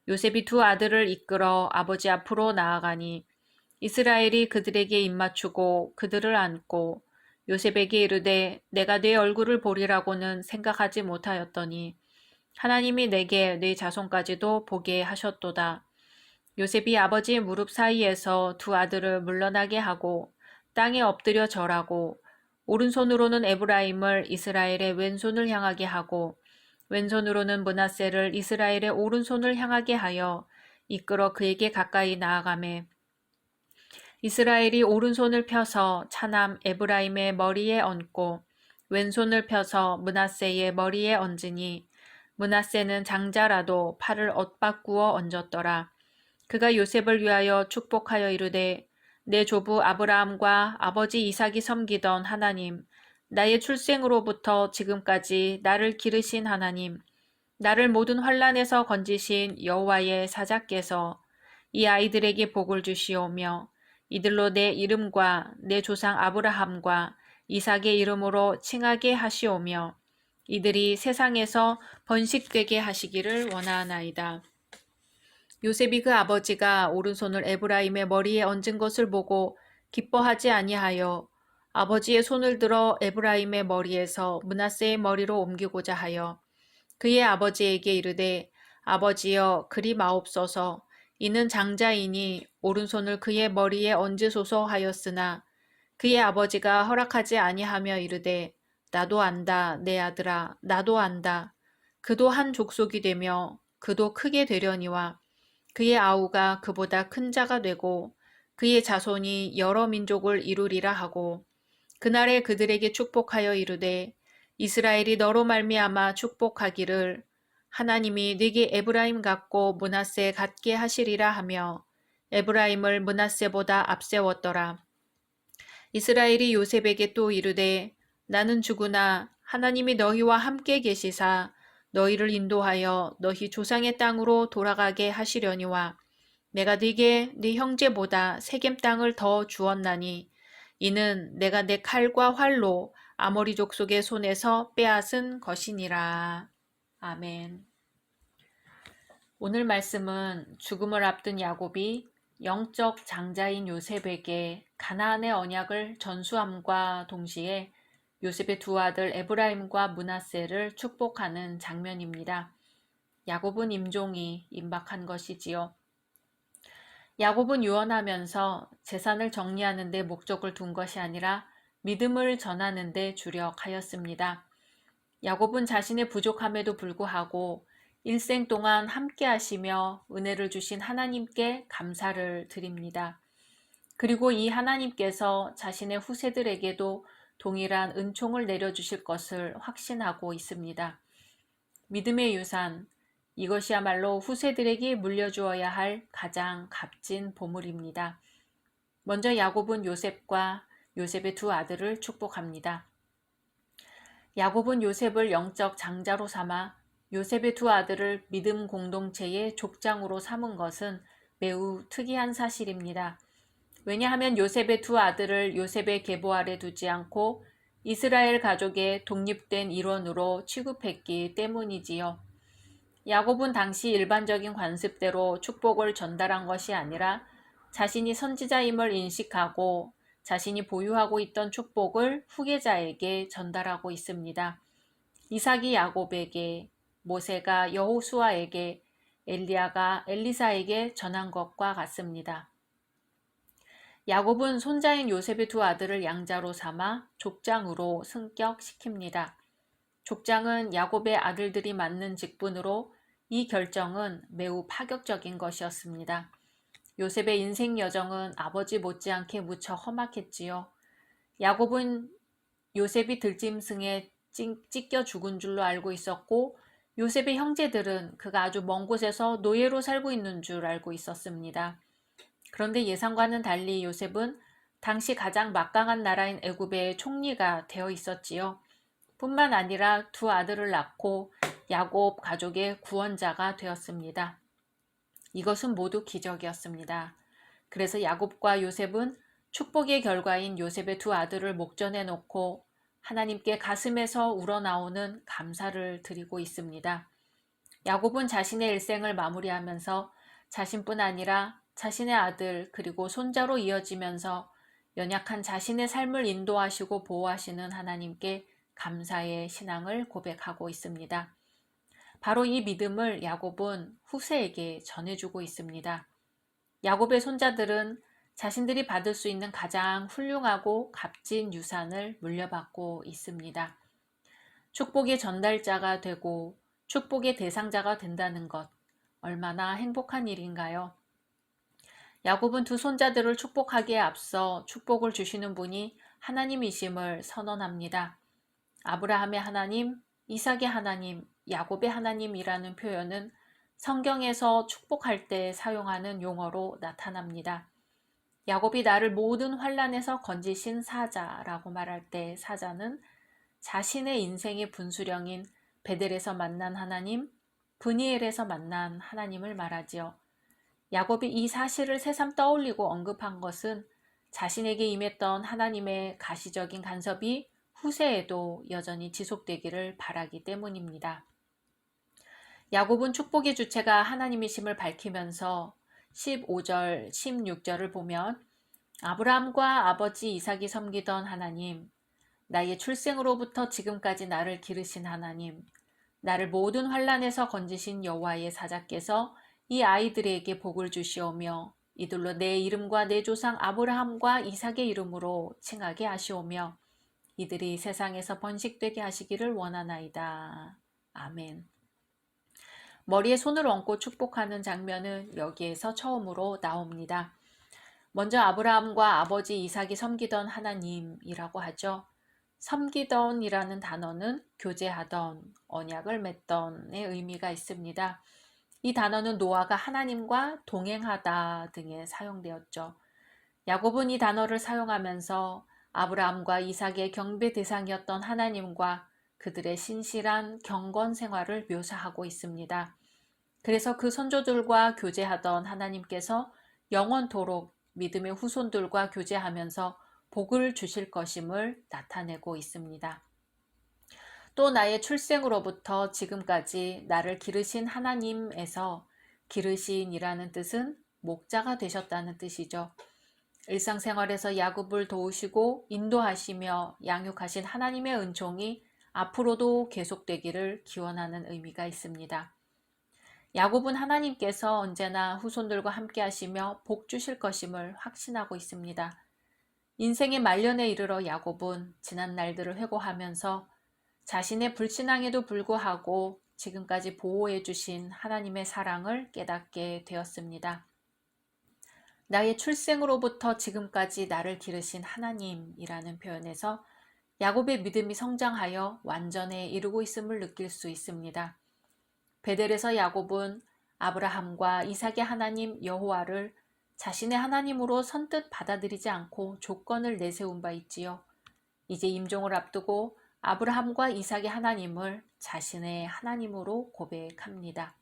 요셉이 두 아들을 이끌어 아버지 앞으로 나아가니 이스라엘이 그들에게 입맞추고 그들을 안고 요셉에게 이르되 내가 네 얼굴을 보리라고는 생각하지 못하였더니 하나님이 내게 네 자손까지도 보게 하셨도다. 요셉이 아버지의 무릎 사이에서 두 아들을 물러나게 하고 땅에 엎드려 절하고 오른손으로는 에브라임을 이스라엘의 왼손을 향하게 하고 왼손으로는 므낫세를 이스라엘의 오른손을 향하게 하여 이끌어 그에게 가까이 나아가매 이스라엘이 오른손을 펴서 차남 에브라임의 머리에 얹고 왼손을 펴서 므낫세의 머리에 얹으니 므낫세는 장자라도 팔을 엇바꾸어 얹었더라. 그가 요셉을 위하여 축복하여 이르되 내 조부 아브라함과 아버지 이삭이 섬기던 하나님, 나의 출생으로부터 지금까지 나를 기르신 하나님, 나를 모든 환난에서 건지신 여호와의 사자께서 이 아이들에게 복을 주시오며 이들로 내 이름과 내 조상 아브라함과 이삭의 이름으로 칭하게 하시오며 이들이 세상에서 번식되게 하시기를 원하나이다. 요셉이 그 아버지가 오른손을 에브라임의 머리에 얹은 것을 보고 기뻐하지 아니하여 아버지의 손을 들어 에브라임의 머리에서 므낫세의 머리로 옮기고자 하여 그의 아버지에게 이르되 아버지여 그리 마옵소서 이는 장자이니 오른손을 그의 머리에 얹으소서 하였으나 그의 아버지가 허락하지 아니하며 이르되 나도 안다 내 아들아 나도 안다 그도 한 족속이 되며 그도 크게 되려니와 그의 아우가 그보다 큰 자가 되고 그의 자손이 여러 민족을 이루리라 하고 그날에 그들에게 축복하여 이르되 이스라엘이 너로 말미암아 축복하기를 하나님이 네게 에브라임 같고 므낫세 같게 하시리라 하며 에브라임을 므낫세보다 앞세웠더라. 이스라엘이 요셉에게 또 이르되 나는 주구나 하나님이 너희와 함께 계시사 너희를 인도하여 너희 조상의 땅으로 돌아가게 하시려니와 내가 네게 네 형제보다 세겜 땅을 더 주었나니 이는 내가 내 칼과 활로 아모리 족속의 손에서 빼앗은 것이니라. 아멘. 오늘 말씀은 죽음을 앞둔 야곱이 영적 장자인 요셉에게 가나안의 언약을 전수함과 동시에 요셉의 두 아들 에브라임과 므낫세를 축복하는 장면입니다. 야곱은 임종이 임박한 것이지요. 야곱은 유언하면서 재산을 정리하는 데 목적을 둔 것이 아니라 믿음을 전하는 데 주력하였습니다. 야곱은 자신의 부족함에도 불구하고 일생 동안 함께 하시며 은혜를 주신 하나님께 감사를 드립니다. 그리고 이 하나님께서 자신의 후세들에게도 동일한 은총을 내려주실 것을 확신하고 있습니다. 믿음의 유산, 이것이야말로 후세들에게 물려주어야 할 가장 값진 보물입니다. 먼저 야곱은 요셉과 요셉의 두 아들을 축복합니다. 야곱은 요셉을 영적 장자로 삼아 요셉의 두 아들을 믿음 공동체의 족장으로 삼은 것은 매우 특이한 사실입니다. 왜냐하면 요셉의 두 아들을 요셉의 계보 아래 두지 않고 이스라엘 가족의 독립된 일원으로 취급했기 때문이지요. 야곱은 당시 일반적인 관습대로 축복을 전달한 것이 아니라 자신이 선지자임을 인식하고 자신이 보유하고 있던 축복을 후계자에게 전달하고 있습니다. 이삭이 야곱에게, 모세가 여호수아에게, 엘리야가 엘리사에게 전한 것과 같습니다. 야곱은 손자인 요셉의 두 아들을 양자로 삼아 족장으로 승격시킵니다. 족장은 야곱의 아들들이 맡는 직분으로 이 결정은 매우 파격적인 것이었습니다. 요셉의 인생 여정은 아버지 못지않게 무척 험악했지요. 야곱은 요셉이 들짐승에 찢겨 죽은 줄로 알고 있었고 요셉의 형제들은 그가 아주 먼 곳에서 노예로 살고 있는 줄 알고 있었습니다. 그런데 예상과는 달리 요셉은 당시 가장 막강한 나라인 애굽의 총리가 되어 있었지요. 뿐만 아니라 두 아들을 낳고 야곱 가족의 구원자가 되었습니다. 이것은 모두 기적이었습니다. 그래서 야곱과 요셉은 축복의 결과인 요셉의 두 아들을 목전에 놓고 하나님께 가슴에서 우러나오는 감사를 드리고 있습니다. 야곱은 자신의 일생을 마무리하면서 자신뿐 아니라 자신의 아들 그리고 손자로 이어지면서 연약한 자신의 삶을 인도하시고 보호하시는 하나님께 감사의 신앙을 고백하고 있습니다. 바로 이 믿음을 야곱은 후세에게 전해주고 있습니다. 야곱의 손자들은 자신들이 받을 수 있는 가장 훌륭하고 값진 유산을 물려받고 있습니다. 축복의 전달자가 되고 축복의 대상자가 된다는 것, 얼마나 행복한 일인가요? 야곱은 두 손자들을 축복하기에 앞서 축복을 주시는 분이 하나님이심을 선언합니다. 아브라함의 하나님, 이삭의 하나님, 야곱의 하나님이라는 표현은 성경에서 축복할 때 사용하는 용어로 나타납니다. 야곱이 나를 모든 환난에서 건지신 사자라고 말할 때 사자는 자신의 인생의 분수령인 베델에서 만난 하나님, 브니엘에서 만난 하나님을 말하지요. 야곱이 이 사실을 새삼 떠올리고 언급한 것은 자신에게 임했던 하나님의 가시적인 간섭이 후세에도 여전히 지속되기를 바라기 때문입니다. 야곱은 축복의 주체가 하나님이심을 밝히면서 15절, 16절을 보면 아브라함과 아버지 이삭이 섬기던 하나님, 나의 출생으로부터 지금까지 나를 기르신 하나님, 나를 모든 환난에서 건지신 여호와의 사자께서 이 아이들에게 복을 주시오며 이들로 내 이름과 내 조상 아브라함과 이삭의 이름으로 칭하게 하시오며 이들이 세상에서 번식되게 하시기를 원하나이다. 아멘. 머리에 손을 얹고 축복하는 장면은 여기에서 처음으로 나옵니다. 먼저 아브라함과 아버지 이삭이 섬기던 하나님이라고 하죠. 섬기던이라는 단어는 교제하던, 언약을 맺던의 의미가 있습니다. 이 단어는 노아가 하나님과 동행하다 등에 사용되었죠. 야곱은 이 단어를 사용하면서 아브라함과 이삭의 경배 대상이었던 하나님과 그들의 신실한 경건 생활을 묘사하고 있습니다. 그래서 그 선조들과 교제하던 하나님께서 영원토록 믿음의 후손들과 교제하면서 복을 주실 것임을 나타내고 있습니다. 또 나의 출생으로부터 지금까지 나를 기르신 하나님에서 기르신이라는 뜻은 목자가 되셨다는 뜻이죠. 일상생활에서 야곱을 도우시고 인도하시며 양육하신 하나님의 은총이 앞으로도 계속되기를 기원하는 의미가 있습니다. 야곱은 하나님께서 언제나 후손들과 함께 하시며 복 주실 것임을 확신하고 있습니다. 인생의 말년에 이르러 야곱은 지난 날들을 회고하면서 자신의 불신앙에도 불구하고 지금까지 보호해 주신 하나님의 사랑을 깨닫게 되었습니다. 나의 출생으로부터 지금까지 나를 기르신 하나님이라는 표현에서 야곱의 믿음이 성장하여 완전에 이르고 있음을 느낄 수 있습니다. 베델에서 야곱은 아브라함과 이삭의 하나님 여호와를 자신의 하나님으로 선뜻 받아들이지 않고 조건을 내세운 바 있지요. 이제 임종을 앞두고 아브라함과 이삭의 하나님을 자신의 하나님으로 고백합니다.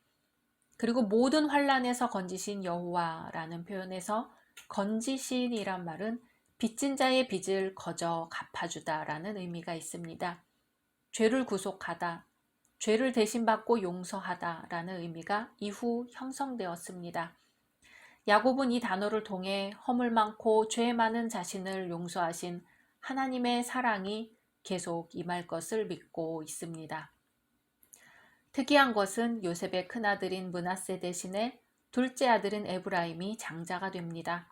그리고 모든 환난에서 건지신 여호와라는 표현에서 건지신이란 말은 빚진 자의 빚을 거저 갚아주다라는 의미가 있습니다. 죄를 구속하다, 죄를 대신받고 용서하다라는 의미가 이후 형성되었습니다. 야곱은 이 단어를 통해 허물 많고 죄 많은 자신을 용서하신 하나님의 사랑이 계속 임할 것을 믿고 있습니다. 특이한 것은 요셉의 큰아들인 므낫세 대신에 둘째 아들인 에브라임이 장자가 됩니다.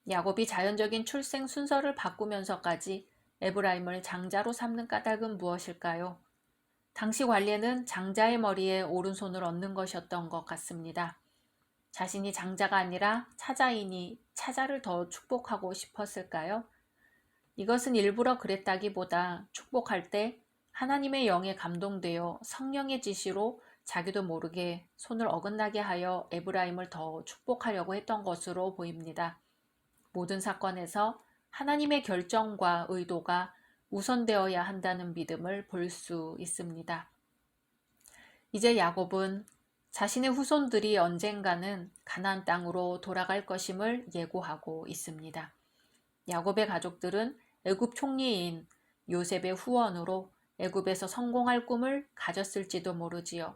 야곱이 자연적인 출생 순서를 바꾸면서까지 에브라임을 장자로 삼는 까닭은 무엇일까요? 당시 관례는 장자의 머리에 오른손을 얹는 것이었던 것 같습니다. 자신이 장자가 아니라 차자이니 차자를 더 축복하고 싶었을까요? 이것은 일부러 그랬다기보다 축복할 때 하나님의 영에 감동되어 성령의 지시로 자기도 모르게 손을 어긋나게 하여 에브라임을 더 축복하려고 했던 것으로 보입니다. 모든 사건에서 하나님의 결정과 의도가 우선되어야 한다는 믿음을 볼 수 있습니다. 이제 야곱은 자신의 후손들이 언젠가는 가나안 땅으로 돌아갈 것임을 예고하고 있습니다. 야곱의 가족들은 애굽 총리인 요셉의 후원으로 애굽에서 성공할 꿈을 가졌을지도 모르지요.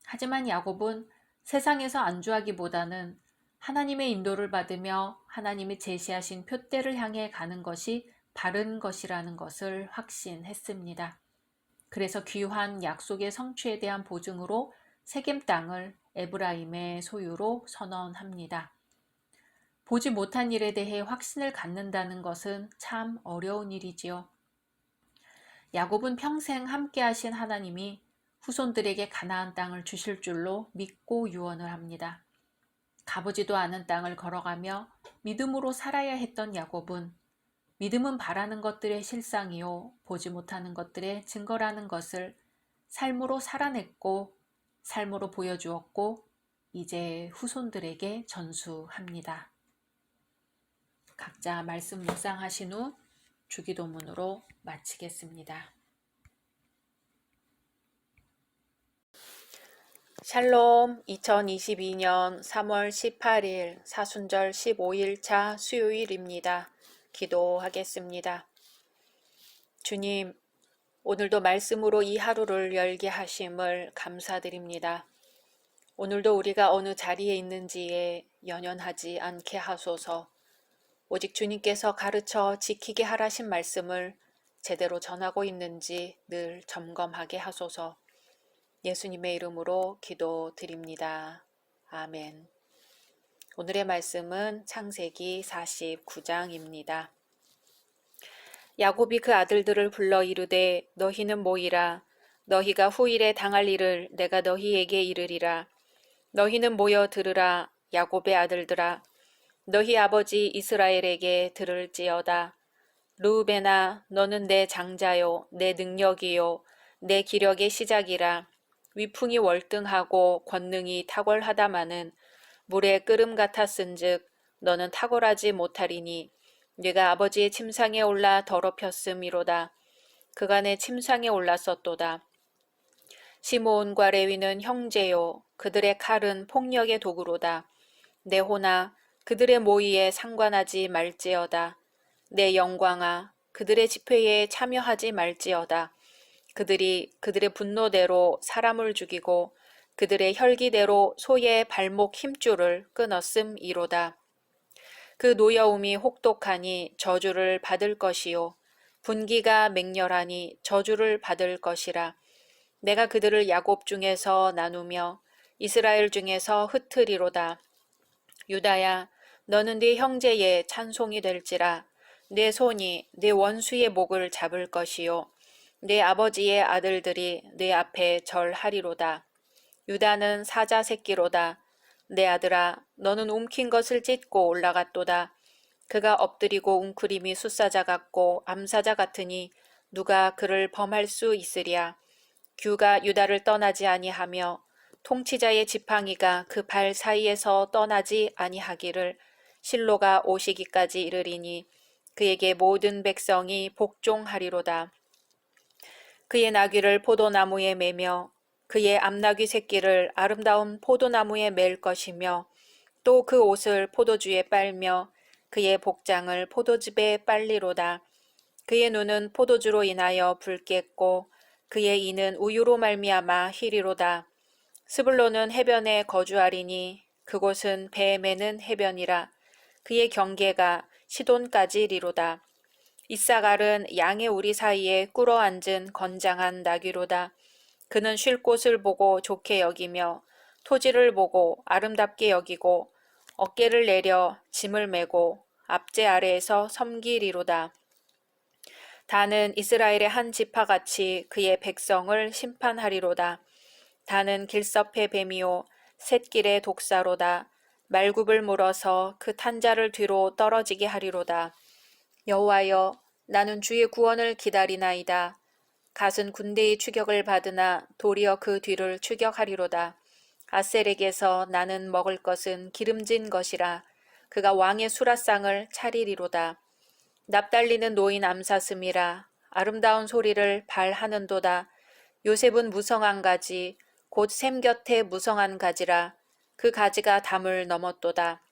하지만 야곱은 세상에서 안주하기보다는 하나님의 인도를 받으며 하나님이 제시하신 표대를 향해 가는 것이 바른 것이라는 것을 확신했습니다. 그래서 귀한 약속의 성취에 대한 보증으로 세겜 땅을 에브라임의 소유로 선언합니다. 보지 못한 일에 대해 확신을 갖는다는 것은 참 어려운 일이지요. 야곱은 평생 함께하신 하나님이 후손들에게 가나안 땅을 주실 줄로 믿고 유언을 합니다. 가보지도 않은 땅을 걸어가며 믿음으로 살아야 했던 야곱은 믿음은 바라는 것들의 실상이요 보지 못하는 것들의 증거라는 것을 삶으로 살아냈고 삶으로 보여주었고 이제 후손들에게 전수합니다. 각자 말씀 묵상하신 후 주기도문으로 마치겠습니다. 샬롬 2022년 3월 18일 사순절 15일차 수요일입니다. 기도하겠습니다. 주님, 오늘도 말씀으로 이 하루를 열게 하심을 감사드립니다. 오늘도 우리가 어느 자리에 있는지에 연연하지 않게 하소서. 오직 주님께서 가르쳐 지키게 하라신 말씀을 제대로 전하고 있는지 늘 점검하게 하소서. 예수님의 이름으로 기도드립니다. 아멘. 오늘의 말씀은 창세기 49장입니다. 야곱이 그 아들들을 불러 이르되 너희는 모이라. 너희가 후일에 당할 일을 내가 너희에게 이르리라. 너희는 모여 들으라. 야곱의 아들들아. 너희 아버지 이스라엘에게 들을지어다. 르우벤아 너는 내 장자요 내 능력이요 내 기력의 시작이라. 위풍이 월등하고 권능이 탁월하다마는 물에 끓음 같았은즉 너는 탁월하지 못하리니 네가 아버지의 침상에 올라 더럽혔음이로다. 그가 내 침상에 올랐었도다. 시므온과 레위는 형제요 그들의 칼은 폭력의 도구로다. 내 호나 그들의 모의에 상관하지 말지어다. 내 영광아 그들의 집회에 참여하지 말지어다. 그들이 그들의 분노대로 사람을 죽이고 그들의 혈기대로 소의 발목 힘줄을 끊었음이로다. 그 노여움이 혹독하니 저주를 받을 것이요 분기가 맹렬하니 저주를 받을 것이라. 내가 그들을 야곱 중에서 나누며 이스라엘 중에서 흩으리로다. 유다야 너는 네 형제의 찬송이 될지라. 내 손이 내 원수의 목을 잡을 것이요 내 아버지의 아들들이 내 앞에 절하리로다. 유다는 사자 새끼로다. 내 아들아 너는 움킨 것을 찢고 올라갔도다. 그가 엎드리고 웅크림이 숫사자 같고 암사자 같으니 누가 그를 범할 수 있으랴. 규가 유다를 떠나지 아니하며 통치자의 지팡이가 그 발 사이에서 떠나지 아니하기를 실로가 오시기까지 이르리니 그에게 모든 백성이 복종하리로다. 그의 나귀를 포도나무에 매며 그의 암나귀 새끼를 아름다운 포도나무에 맬 것이며 또 그 옷을 포도주에 빨며 그의 복장을 포도즙에 빨리로다. 그의 눈은 포도주로 인하여 붉겠고 그의 이는 우유로 말미암아 희리로다. 스불론은 해변에 거주하리니 그곳은 배 매는 해변이라. 그의 경계가 시돈까지리로다. 이사갈은 양의 우리 사이에 꿇어 앉은 건장한 나귀로다. 그는 쉴 곳을 보고 좋게 여기며 토지를 보고 아름답게 여기고 어깨를 내려 짐을 메고 앞제 아래에서 섬기리로다. 다는 이스라엘의 한 지파같이 그의 백성을 심판하리로다. 다는 길섭의 뱀이요 샛길의 독사로다. 말굽을 물어서 그 탄자를 뒤로 떨어지게 하리로다. 여호와여 나는 주의 구원을 기다리나이다. 갓은 군대의 추격을 받으나 도리어 그 뒤를 추격하리로다. 아셀에게서 나는 먹을 것은 기름진 것이라. 그가 왕의 수라상을 차리리로다. 납달리는 노인 암사슴이라. 아름다운 소리를 발하는도다. 요셉은 무성한 가지 곧 샘 곁에 무성한 가지라. 그 가지가 담을 넘었도다.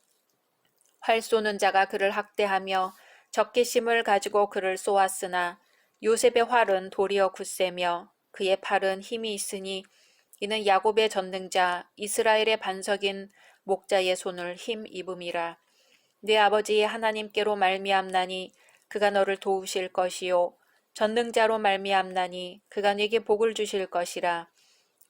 활 쏘는 자가 그를 학대하며 적개심을 가지고 그를 쏘았으나 요셉의 활은 도리어 굳세며 그의 팔은 힘이 있으니 이는 야곱의 전능자 이스라엘의 반석인 목자의 손을 힘 입음이라. 네 아버지의 하나님께로 말미암나니 그가 너를 도우실 것이요 전능자로 말미암나니 그가 네게 복을 주실 것이라.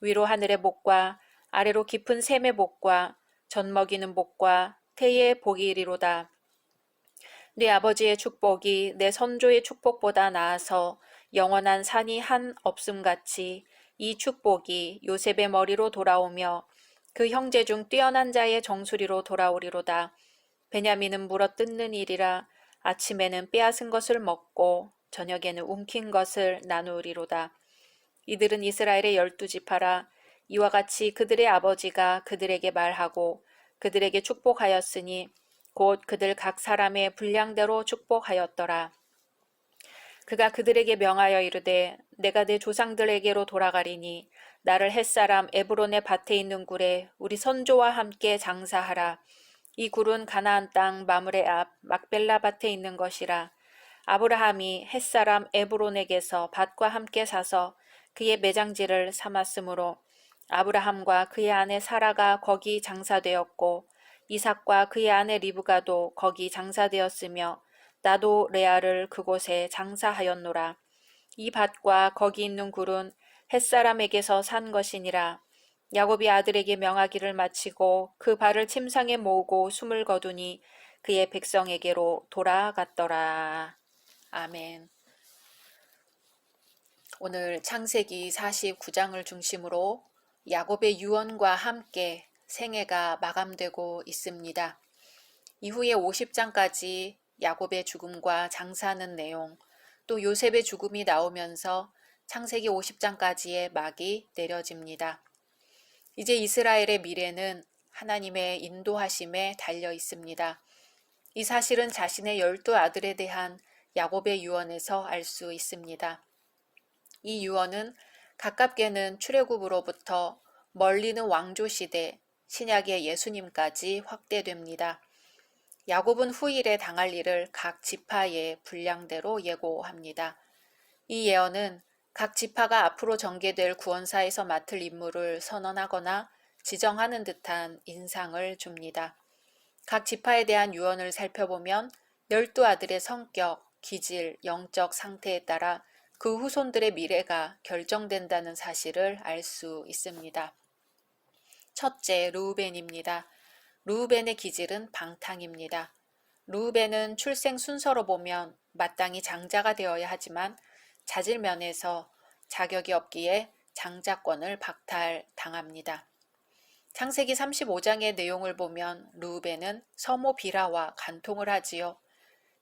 위로 하늘의 복과 아래로 깊은 샘의 복과 젖먹이는 복과 태의 복이 이리로다. 네 아버지의 축복이 내 선조의 축복보다 나아서 영원한 산이 한 없음같이 이 축복이 요셉의 머리로 돌아오며 그 형제 중 뛰어난 자의 정수리로 돌아오리로다. 베냐민은 물어뜯는 일이라. 아침에는 빼앗은 것을 먹고 저녁에는 움킨 것을 나누리로다. 이들은 이스라엘의 12지파라. 이와 같이 그들의 아버지가 그들에게 말하고 그들에게 축복하였으니 곧 그들 각 사람의 분량대로 축복하였더라. 그가 그들에게 명하여 이르되 내가 내 조상들에게로 돌아가리니 나를 햇사람 에브론의 밭에 있는 굴에 우리 선조와 함께 장사하라. 이 굴은 가나안 땅 마므레 앞 막벨라 밭에 있는 것이라. 아브라함이 햇사람 에브론에게서 밭과 함께 사서 그의 매장지를 삼았으므로 아브라함과 그의 아내 사라가 거기 장사되었고 이삭과 그의 아내 리브가도 거기 장사되었으며 나도 레아를 그곳에 장사하였노라. 이 밭과 거기 있는 굴은 햇사람에게서 산 것이니라. 야곱이 아들에게 명하기를 마치고 그 발을 침상에 모으고 숨을 거두니 그의 백성에게로 돌아갔더라. 아멘. 오늘 창세기 49장을 중심으로 야곱의 유언과 함께 생애가 마감되고 있습니다. 이후에 50장까지 야곱의 죽음과 장사하는 내용, 또 요셉의 죽음이 나오면서 창세기 50장까지의 막이 내려집니다. 이제 이스라엘의 미래는 하나님의 인도하심에 달려 있습니다. 이 사실은 자신의 12아들에 대한 야곱의 유언에서 알 수 있습니다. 이 유언은 가깝게는 출애굽으로부터 멀리는 왕조시대, 신약의 예수님까지 확대됩니다. 야곱은 후일에 당할 일을 각 지파의 분량대로 예고합니다. 이 예언은 각 지파가 앞으로 전개될 구원사에서 맡을 임무를 선언하거나 지정하는 듯한 인상을 줍니다. 각 지파에 대한 유언을 살펴보면 12아들의 성격, 기질, 영적 상태에 따라 그 후손들의 미래가 결정된다는 사실을 알 수 있습니다. 첫째, 르우벤입니다. 르우벤의 기질은 방탕입니다. 르우벤은 출생 순서로 보면 마땅히 장자가 되어야 하지만 자질 면에서 자격이 없기에 장자권을 박탈당합니다. 창세기 35장의 내용을 보면 르우벤은 서모 비라와 간통을 하지요.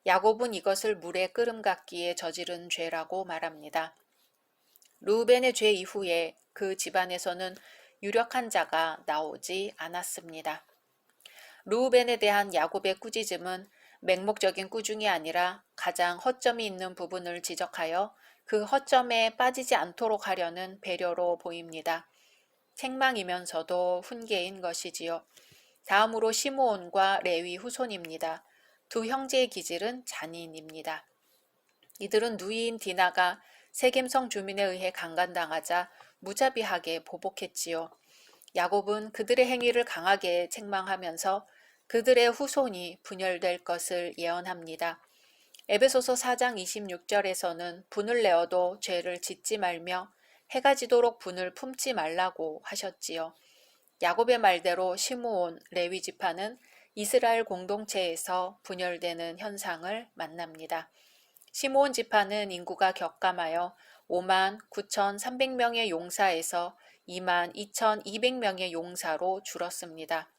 야곱은 이것을 물에 끓음 같기에 저지른 죄라고 말합니다. 르우벤의 죄 이후에 그 집안에서는 유력한 자가 나오지 않았습니다. 르우벤에 대한 야곱의 꾸짖음은 맹목적인 꾸중이 아니라 가장 허점이 있는 부분을 지적하여 그 허점에 빠지지 않도록 하려는 배려로 보입니다. 책망이면서도 훈계인 것이지요. 다음으로 시므온과 레위 후손입니다. 두 형제의 기질은 잔인입니다. 이들은 누이인 디나가 세겜성 주민에 의해 강간당하자 무자비하게 보복했지요. 야곱은 그들의 행위를 강하게 책망하면서 그들의 후손이 분열될 것을 예언합니다. 에베소서 4장 26절에서는 분을 내어도 죄를 짓지 말며 해가 지도록 분을 품지 말라고 하셨지요. 야곱의 말대로 시므온, 레위 지파는 이스라엘 공동체에서 분열되는 현상을 만납니다. 시므온 지파는 인구가 격감하여 5만 9,300명의 용사에서 2만 2,200명의 용사로 줄었습니다.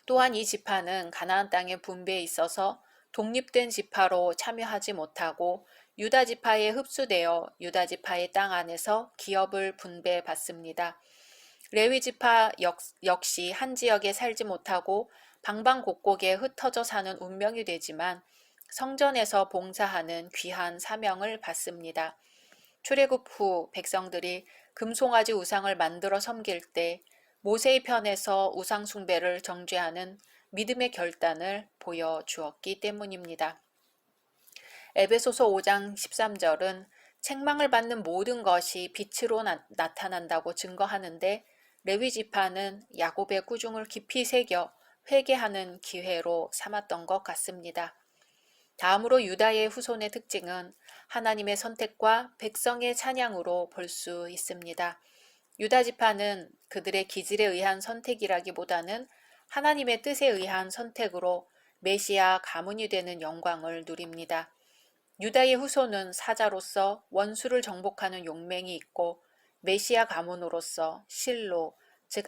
또한 이 지파는 가나안 땅의 분배에 있어서 독립된 지파로 참여하지 못하고 유다 지파에 흡수되어 유다 지파의 땅 안에서 기업을 분배받습니다. 레위 지파 역시 한 지역에 살지 못하고 방방곡곡에 흩어져 사는 운명이 되지만 성전에서 봉사하는 귀한 사명을 받습니다. 출애굽 후 백성들이 금송아지 우상을 만들어 섬길 때 모세의 편에서 우상 숭배를 정죄하는 믿음의 결단을 보여주었기 때문입니다. 에베소서 5장 13절은 책망을 받는 모든 것이 빛으로 나타난다고 증거하는데 레위 지파는 야곱의 꾸중을 깊이 새겨 회개하는 기회로 삼았던 것 같습니다. 다음으로 유다의 후손의 특징은 하나님의 선택과 백성의 찬양으로 볼 수 있습니다. 유다 지파는 그들의 기질에 의한 선택이라기보다는 하나님의 뜻에 의한 선택으로 메시아 가문이 되는 영광을 누립니다. 유다의 후손은 사자로서 원수를 정복하는 용맹이 있고 메시아 가문으로서 실로, 즉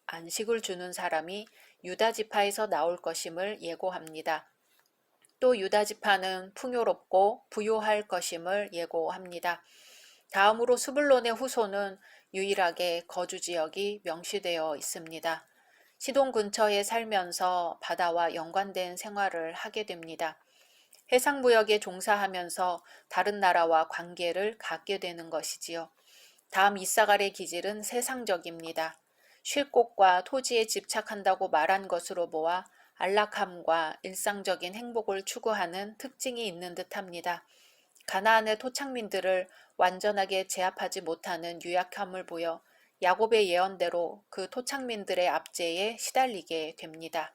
안식을 주는 사람이 유다 지파에서 나올 것임을 예고합니다. 또 유다 지파는 풍요롭고 부요할 것임을 예고합니다. 다음으로 스불론의 후손은 유일하게 거주 지역이 명시되어 있습니다. 시돈 근처에 살면서 바다와 연관된 생활을 하게 됩니다. 해상무역에 종사하면서 다른 나라와 관계를 갖게 되는 것이지요. 다음 이사갈의 기질은 세상적입니다. 쉴 곳과 토지에 집착한다고 말한 것으로 보아 안락함과 일상적인 행복을 추구하는 특징이 있는 듯합니다. 가나안의 토착민들을 완전하게 제압하지 못하는 유약함을 보여 야곱의 예언대로 그 토착민들의 압제에 시달리게 됩니다.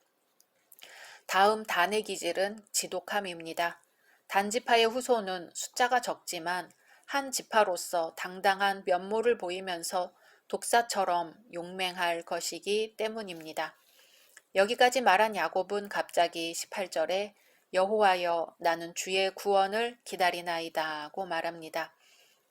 다음 단의 기질은 지독함입니다. 단 지파의 후손은 숫자가 적지만 한 지파로서 당당한 면모를 보이면서 독사처럼 용맹할 것이기 때문입니다. 여기까지 말한 야곱은 갑자기 18절에 여호와여 나는 주의 구원을 기다리나이다고 말합니다.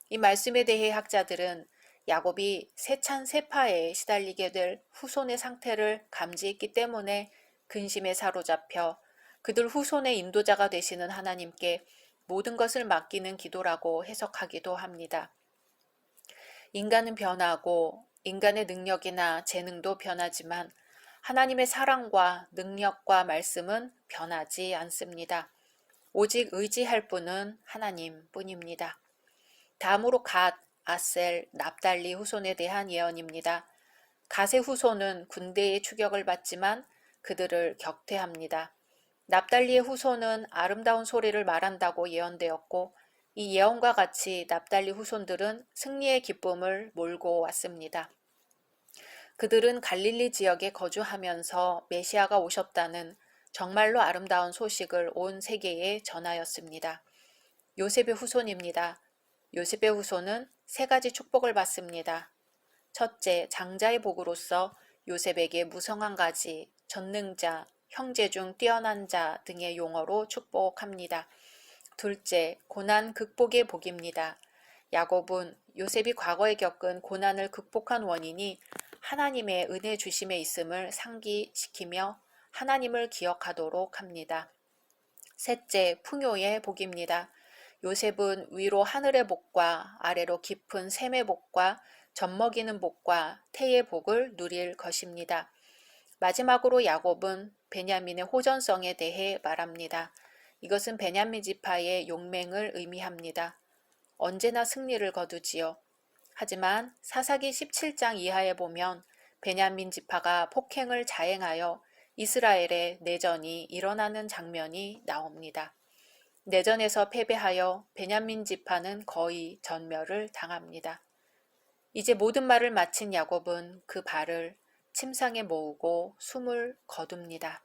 이 말씀에 대해 학자들은 야곱이 세찬 세파에 시달리게 될 후손의 상태를 감지했기 때문에 근심에 사로잡혀 그들 후손의 인도자가 되시는 하나님께 모든 것을 맡기는 기도라고 해석하기도 합니다. 인간은 변하고 인간의 능력이나 재능도 변하지만 하나님의 사랑과 능력과 말씀은 변하지 않습니다. 오직 의지할 분은 하나님뿐입니다. 다음으로 갓, 아셀, 납달리 후손에 대한 예언입니다. 갓의 후손은 군대의 추격을 받지만 그들을 격퇴합니다. 납달리의 후손은 아름다운 소리를 말한다고 예언되었고 이 예언과 같이 납달리 후손들은 승리의 기쁨을 몰고 왔습니다. 그들은 갈릴리 지역에 거주하면서 메시아가 오셨다는 정말로 아름다운 소식을 온 세계에 전하였습니다. 요셉의 후손입니다. 요셉의 후손은 세 가지 축복을 받습니다. 첫째, 장자의 복으로서 요셉에게 무성한 가지, 전능자, 형제 중 뛰어난 자 등의 용어로 축복합니다. 둘째, 고난 극복의 복입니다. 야곱은 요셉이 과거에 겪은 고난을 극복한 원인이 하나님의 은혜 주심에 있음을 상기시키며 하나님을 기억하도록 합니다. 셋째, 풍요의 복입니다. 요셉은 위로 하늘의 복과 아래로 깊은 샘의 복과 젖먹이는 복과 태의 복을 누릴 것입니다. 마지막으로 야곱은 베냐민의 호전성에 대해 말합니다. 이것은 베냐민 지파의 용맹을 의미합니다. 언제나 승리를 거두지요. 하지만 사사기 17장 이하에 보면 베냐민 지파가 폭행을 자행하여 이스라엘의 내전이 일어나는 장면이 나옵니다. 내전에서 패배하여 베냐민 지파는 거의 전멸을 당합니다. 이제 모든 말을 마친 야곱은 그 발을 침상에 모으고 숨을 거둡니다.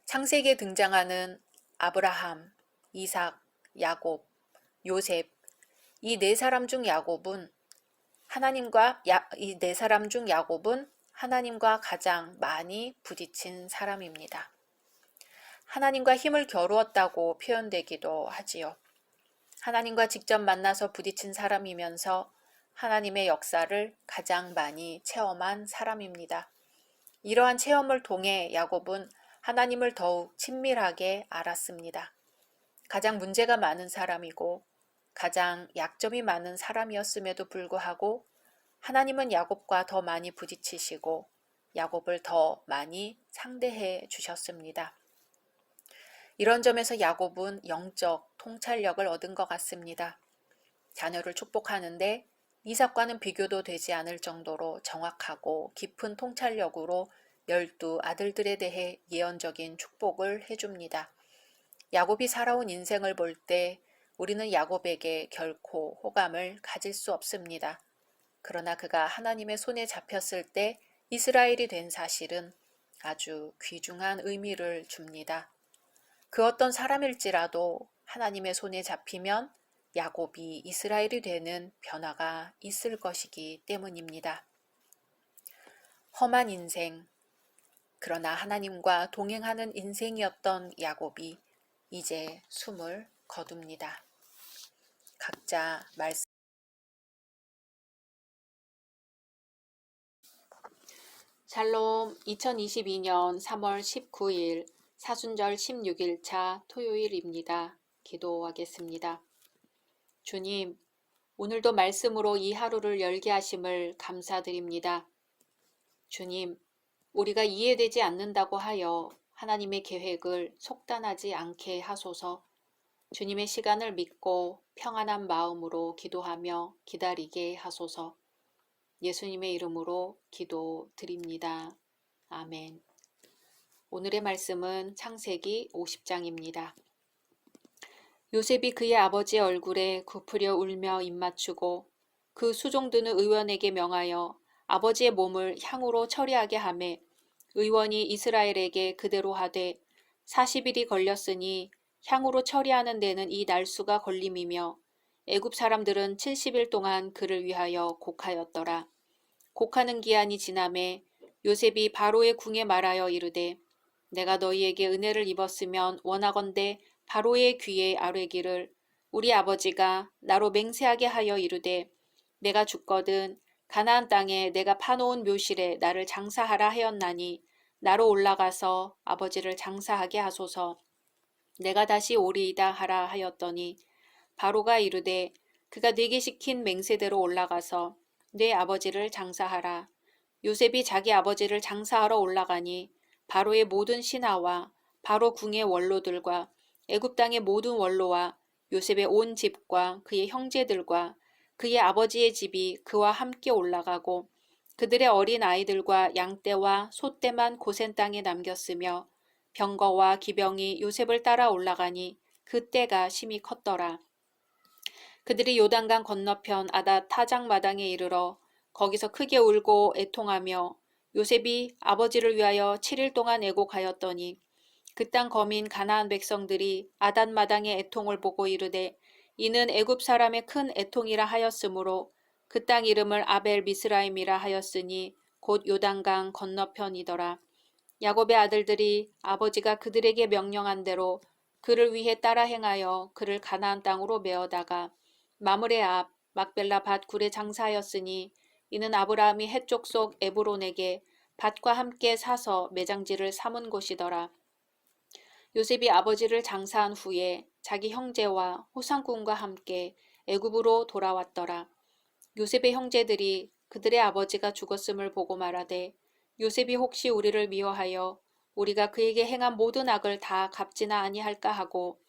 창세기에 등장하는 아브라함, 이삭, 야곱, 요셉, 이 네 사람 중 야곱은 하나님과 가장 많이 부딪힌 사람입니다. 하나님과 힘을 겨루었다고 표현되기도 하지요. 하나님과 직접 만나서 부딪힌 사람이면서 하나님의 역사를 가장 많이 체험한 사람입니다. 이러한 체험을 통해 야곱은 하나님을 더욱 친밀하게 알았습니다. 가장 문제가 많은 사람이고 가장 약점이 많은 사람이었음에도 불구하고 하나님은 야곱과 더 많이 부딪히시고 야곱을 더 많이 상대해 주셨습니다. 이런 점에서 야곱은 영적 통찰력을 얻은 것 같습니다. 자녀를 축복하는데 이삭과는 비교도 되지 않을 정도로 정확하고 깊은 통찰력으로 12 아들들에 대해 예언적인 축복을 해줍니다. 야곱이 살아온 인생을 볼 때 우리는 야곱에게 결코 호감을 가질 수 없습니다. 그러나 그가 하나님의 손에 잡혔을 때 이스라엘이 된 사실은 아주 귀중한 의미를 줍니다. 그 어떤 사람일지라도 하나님의 손에 잡히면 야곱이 이스라엘이 되는 변화가 있을 것이기 때문입니다. 험한 인생, 그러나 하나님과 동행하는 인생이었던 야곱이 이제 숨을 거둡니다. 각자 말씀. 샬롬 2022년 3월 19일 사순절 16일차 토요일입니다. 기도하겠습니다. 주님, 오늘도 말씀으로 이 하루를 열게 하심을 감사드립니다. 주님, 우리가 이해되지 않는다고 하여 하나님의 계획을 속단하지 않게 하소서. 주님의 시간을 믿고 평안한 마음으로 기도하며 기다리게 하소서. 예수님의 이름으로 기도드립니다. 아멘. 오늘의 말씀은 창세기 50장입니다. 요셉이 그의 아버지의 얼굴에 굽으려 울며 입맞추고 그 수종드는 의원에게 명하여 아버지의 몸을 향으로 처리하게 하매 의원이 이스라엘에게 그대로 하되 40일이 걸렸으니 향으로 처리하는 데는 이 날수가 걸림이며 애굽 사람들은 70일 동안 그를 위하여 곡하였더라. 곡하는 기한이 지남에 요셉이 바로의 궁에 말하여 이르되 내가 너희에게 은혜를 입었으면 원하건대 바로의 귀에 아뢰기를 우리 아버지가 나로 맹세하게 하여 이르되 내가 죽거든 가나안 땅에 내가 파놓은 묘실에 나를 장사하라 하였나니 나로 올라가서 아버지를 장사하게 하소서. 내가 다시 오리이다 하라 하였더니 바로가 이르되 그가 네게 시킨 맹세대로 올라가서 네 아버지를 장사하라. 요셉이 자기 아버지를 장사하러 올라가니 바로의 모든 신하와 바로 궁의 원로들과 애굽 땅의 모든 원로와 요셉의 온 집과 그의 형제들과 그의 아버지의 집이 그와 함께 올라가고 그들의 어린 아이들과 양떼와 소떼만 고센 땅에 남겼으며 병거와 기병이 요셉을 따라 올라가니 그 때가 심히 컸더라. 그들이 요단강 건너편 아닷 타작 마당에 이르러 거기서 크게 울고 애통하며 요셉이 아버지를 위하여 7일 동안 애곡하였더니 그 땅 거민 가나안 백성들이 아닷 마당의 애통을 보고 이르되 이는 애굽 사람의 큰 애통이라 하였으므로 그 땅 이름을 아벨 미스라임이라 하였으니 곧 요단강 건너편이더라. 야곱의 아들들이 아버지가 그들에게 명령한 대로 그를 위해 따라 행하여 그를 가나안 땅으로 메어다가 마므레 앞 막벨라 밭 굴에 장사하였으니 이는 아브라함이 해쪽 속 에브론에게 밭과 함께 사서 매장지를 삼은 곳이더라. 요셉이 아버지를 장사한 후에 자기 형제와 호상군과 함께 애굽으로 돌아왔더라. 요셉의 형제들이 그들의 아버지가 죽었음을 보고 말하되 요셉이 혹시 우리를 미워하여 우리가 그에게 행한 모든 악을 다 갚지나 아니할까 하고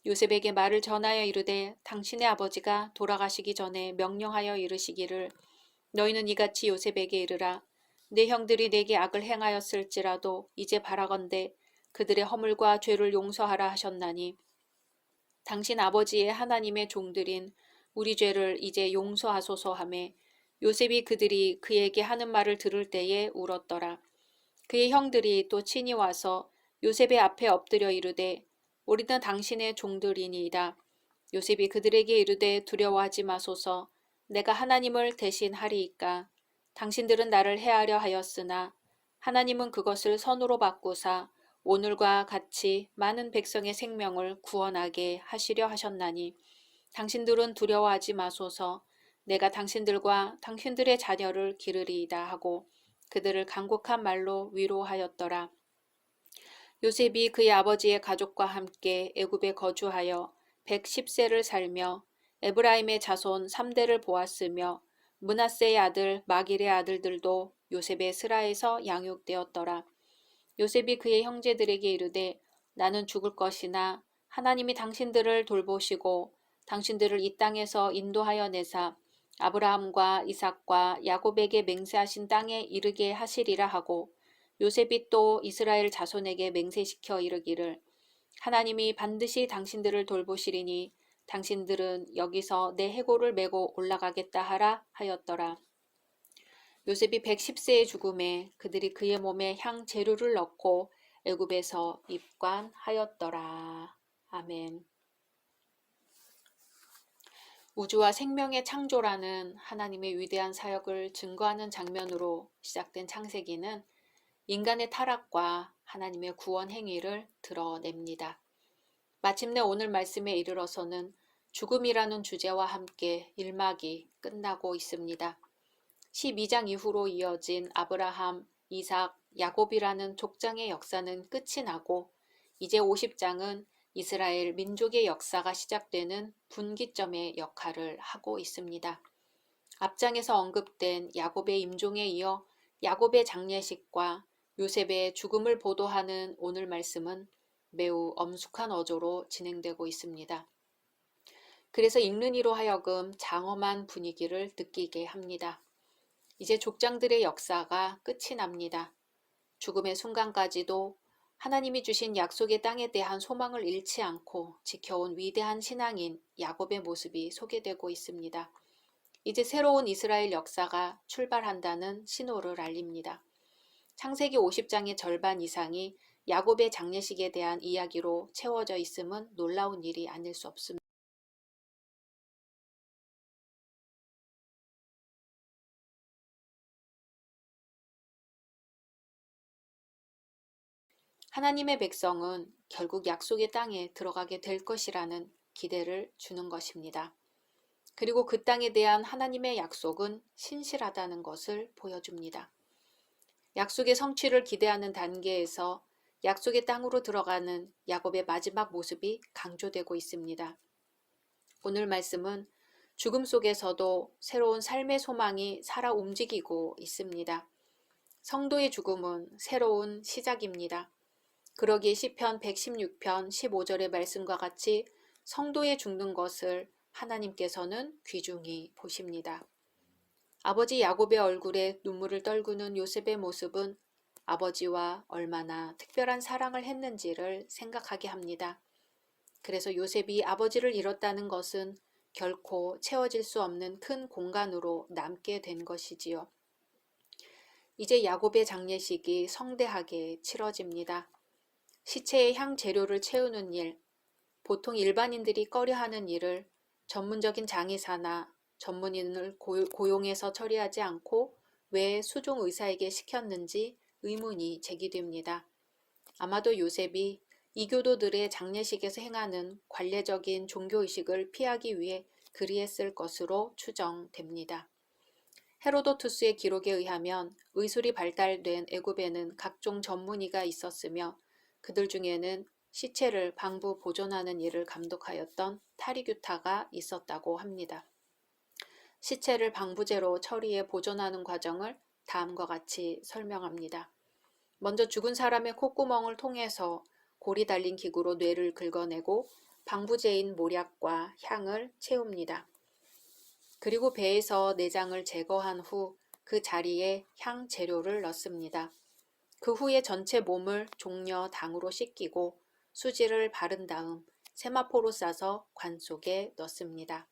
요셉에게 말을 전하여 이르되 당신의 아버지가 돌아가시기 전에 명령하여 이르시기를 너희는 이같이 요셉에게 이르라. 내 형들이 내게 악을 행하였을지라도 이제 바라건대 그들의 허물과 죄를 용서하라 하셨나니 당신 아버지의 하나님의 종들인 우리 죄를 이제 용서하소서 하매 요셉이 그들이 그에게 하는 말을 들을 때에 울었더라. 그의 형들이 또 친히 와서 요셉의 앞에 엎드려 이르되 우리는 당신의 종들이니이다. 요셉이 그들에게 이르되 두려워하지 마소서. 내가 하나님을 대신하리이까. 당신들은 나를 해하려 하였으나 하나님은 그것을 선으로 바꾸사 오늘과 같이 많은 백성의 생명을 구원하게 하시려 하셨나니 당신들은 두려워하지 마소서. 내가 당신들과 당신들의 자녀를 기르리이다 하고 그들을 간곡한 말로 위로하였더라. 요셉이 그의 아버지의 가족과 함께 애굽에 거주하여 110세를 살며 에브라임의 자손 3대를 보았으며 므낫세의 아들 마길의 아들들도 요셉의 스라에서 양육되었더라. 요셉이 그의 형제들에게 이르되 나는 죽을 것이나 하나님이 당신들을 돌보시고 당신들을 이 땅에서 인도하여 내사 아브라함과 이삭과 야곱에게 맹세하신 땅에 이르게 하시리라 하고 요셉이 또 이스라엘 자손에게 맹세시켜 이르기를 하나님이 반드시 당신들을 돌보시리니 당신들은 여기서 내 해골을 메고 올라가겠다 하라 하였더라. 요셉이 110세의 죽음에 그들이 그의 몸에 향 재료를 넣고 애굽에서 입관하였더라. 아멘. 우주와 생명의 창조라는 하나님의 위대한 사역을 증거하는 장면으로 시작된 창세기는 인간의 타락과 하나님의 구원 행위를 드러냅니다. 마침내 오늘 말씀에 이르러서는 죽음이라는 주제와 함께 1막이 끝나고 있습니다. 12장 이후로 이어진 아브라함, 이삭, 야곱이라는 족장의 역사는 끝이 나고 이제 50장은 이스라엘 민족의 역사가 시작되는 분기점의 역할을 하고 있습니다. 앞장에서 언급된 야곱의 임종에 이어 야곱의 장례식과 요셉의 죽음을 보도하는 오늘 말씀은 매우 엄숙한 어조로 진행되고 있습니다. 그래서 읽는 이로 하여금 장엄한 분위기를 느끼게 합니다. 이제 족장들의 역사가 끝이 납니다. 죽음의 순간까지도 하나님이 주신 약속의 땅에 대한 소망을 잃지 않고 지켜온 위대한 신앙인 야곱의 모습이 소개되고 있습니다. 이제 새로운 이스라엘 역사가 출발한다는 신호를 알립니다. 창세기 50장의 절반 이상이 야곱의 장례식에 대한 이야기로 채워져 있음은 놀라운 일이 아닐 수 없습니다. 하나님의 백성은 결국 약속의 땅에 들어가게 될 것이라는 기대를 주는 것입니다. 그리고 그 땅에 대한 하나님의 약속은 신실하다는 것을 보여줍니다. 약속의 성취를 기대하는 단계에서 약속의 땅으로 들어가는 야곱의 마지막 모습이 강조되고 있습니다. 오늘 말씀은 죽음 속에서도 새로운 삶의 소망이 살아 움직이고 있습니다. 성도의 죽음은 새로운 시작입니다. 그러기에 시편 116편 15절의 말씀과 같이 성도의 죽는 것을 하나님께서는 귀중히 보십니다. 아버지 야곱의 얼굴에 눈물을 떨구는 요셉의 모습은 아버지와 얼마나 특별한 사랑을 했는지를 생각하게 합니다. 그래서 요셉이 아버지를 잃었다는 것은 결코 채워질 수 없는 큰 공간으로 남게 된 것이지요. 이제 야곱의 장례식이 성대하게 치러집니다. 시체의 향 재료를 채우는 일, 보통 일반인들이 꺼려하는 일을 전문적인 장의사나 전문인을 고용해서 처리하지 않고 왜 수종 의사에게 시켰는지 의문이 제기됩니다. 아마도 요셉이 이교도들의 장례식에서 행하는 관례적인 종교의식을 피하기 위해 그리했을 것으로 추정됩니다. 헤로도투스의 기록에 의하면 의술이 발달된 애굽에는 각종 전문의가 있었으며 그들 중에는 시체를 방부 보존하는 일을 감독하였던 타리규타가 있었다고 합니다. 시체를 방부제로 처리해 보존하는 과정을 다음과 같이 설명합니다. 먼저 죽은 사람의 콧구멍을 통해서 골이 달린 기구로 뇌를 긁어내고 방부제인 모략과 향을 채웁니다. 그리고 배에서 내장을 제거한 후 그 자리에 향 재료를 넣습니다. 그 후에 전체 몸을 종려 당으로 씻기고 수지를 바른 다음 세마포로 싸서 관 속에 넣습니다.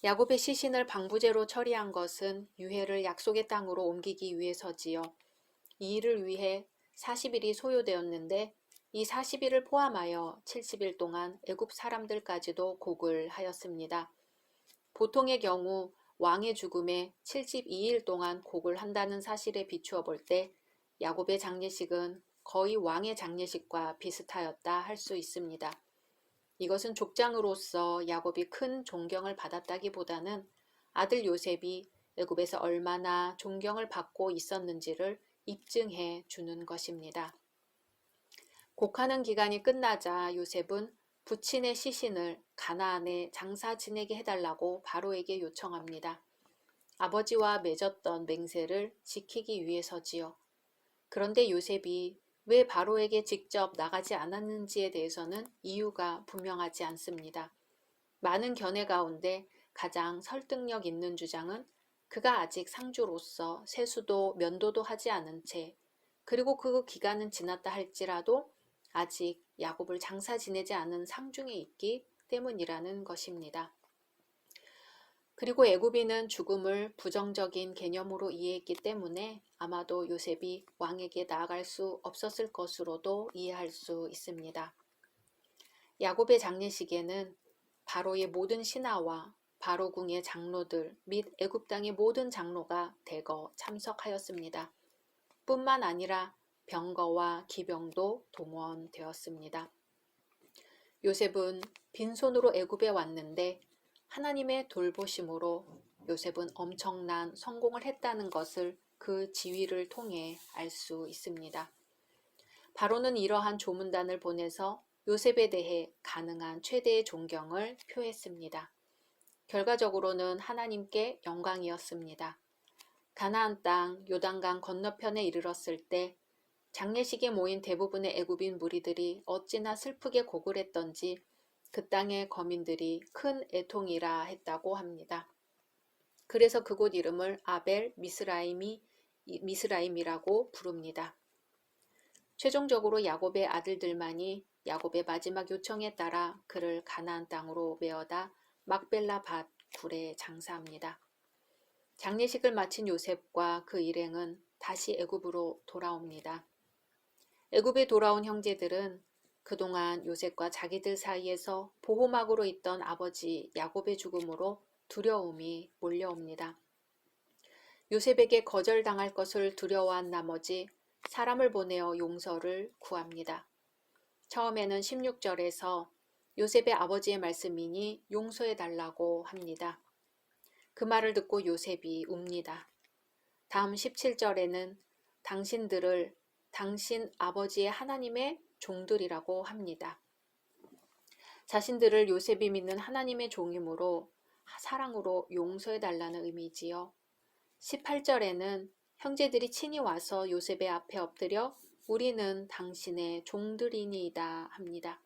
야곱의 시신을 방부제로 처리한 것은 유해를 약속의 땅으로 옮기기 위해서지요. 이 일을 위해 40일이 소요되었는데 이 40일을 포함하여 70일 동안 애굽 사람들까지도 곡을 하였습니다. 보통의 경우 왕의 죽음에 72일 동안 곡을 한다는 사실에 비추어 볼 때 야곱의 장례식은 거의 왕의 장례식과 비슷하였다 할 수 있습니다. 이것은 족장으로서 야곱이 큰 존경을 받았다기보다는 아들 요셉이 애굽에서 얼마나 존경을 받고 있었는지를 입증해 주는 것입니다. 곡하는 기간이 끝나자 요셉은 부친의 시신을 가나안에 장사 지내게 해달라고 바로에게 요청합니다. 아버지와 맺었던 맹세를 지키기 위해서지요. 그런데 요셉이 왜 바로에게 직접 나가지 않았는지에 대해서는 이유가 분명하지 않습니다. 많은 견해 가운데 가장 설득력 있는 주장은 그가 아직 상주로서 세수도 면도도 하지 않은 채 그리고 그 기간은 지났다 할지라도 아직 야곱을 장사 지내지 않은 상중에 있기 때문이라는 것입니다. 그리고 애굽인은 죽음을 부정적인 개념으로 이해했기 때문에 아마도 요셉이 왕에게 나아갈 수 없었을 것으로도 이해할 수 있습니다. 야곱의 장례식에는 바로의 모든 신하와 바로궁의 장로들 및 애굽 땅의 모든 장로가 대거 참석하였습니다. 뿐만 아니라 병거와 기병도 동원되었습니다. 요셉은 빈손으로 애굽에 왔는데 하나님의 돌보심으로 요셉은 엄청난 성공을 했다는 것을 그 지위를 통해 알 수 있습니다. 바로는 이러한 조문단을 보내서 요셉에 대해 가능한 최대의 존경을 표했습니다. 결과적으로는 하나님께 영광이었습니다. 가나안 땅 요단강 건너편에 이르렀을 때 장례식에 모인 대부분의 애굽인 무리들이 어찌나 슬프게 곡을 했던지 그 땅의 거민들이 큰 애통이라 했다고 합니다. 그래서 그곳 이름을 아벨 미스라임이라고 부릅니다. 최종적으로 야곱의 아들들만이 야곱의 마지막 요청에 따라 그를 가나안 땅으로 메어다 막벨라 밭 굴에 장사합니다. 장례식을 마친 요셉과 그 일행은 다시 애굽으로 돌아옵니다. 애굽에 돌아온 형제들은 그동안 요셉과 자기들 사이에서 보호막으로 있던 아버지 야곱의 죽음으로 두려움이 몰려옵니다. 요셉에게 거절당할 것을 두려워한 나머지 사람을 보내어 용서를 구합니다. 처음에는 16절에서 요셉의 아버지의 말씀이니 용서해달라고 합니다. 그 말을 듣고 요셉이 웁니다. 다음 17절에는 당신들을 당신 아버지의 하나님의 종들이라고 합니다. 자신들을 요셉이 믿는 하나님의 종이므로 사랑으로 용서해달라는 의미지요. 18절에는 형제들이 친히 와서 요셉의 앞에 엎드려 우리는 당신의 종들이니이다 합니다.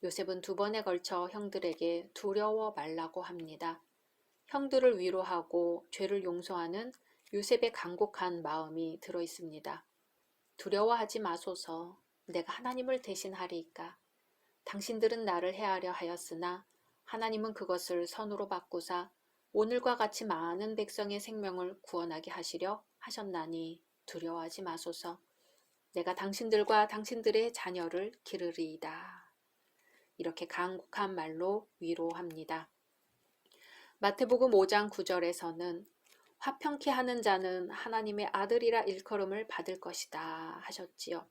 요셉은 2번에 걸쳐 형들에게 두려워 말라고 합니다. 형들을 위로하고 죄를 용서하는 요셉의 간곡한 마음이 들어 있습니다. 두려워하지 마소서. 내가 하나님을 대신하리이까. 당신들은 나를 해하려 하였으나 하나님은 그것을 선으로 바꾸사 오늘과 같이 많은 백성의 생명을 구원하게 하시려 하셨나니 두려워하지 마소서. 내가 당신들과 당신들의 자녀를 기르리이다. 이렇게 간곡한 말로 위로합니다. 마태복음 5장 9절에서는 화평케 하는 자는 하나님의 아들이라 일컬음을 받을 것이다 하셨지요.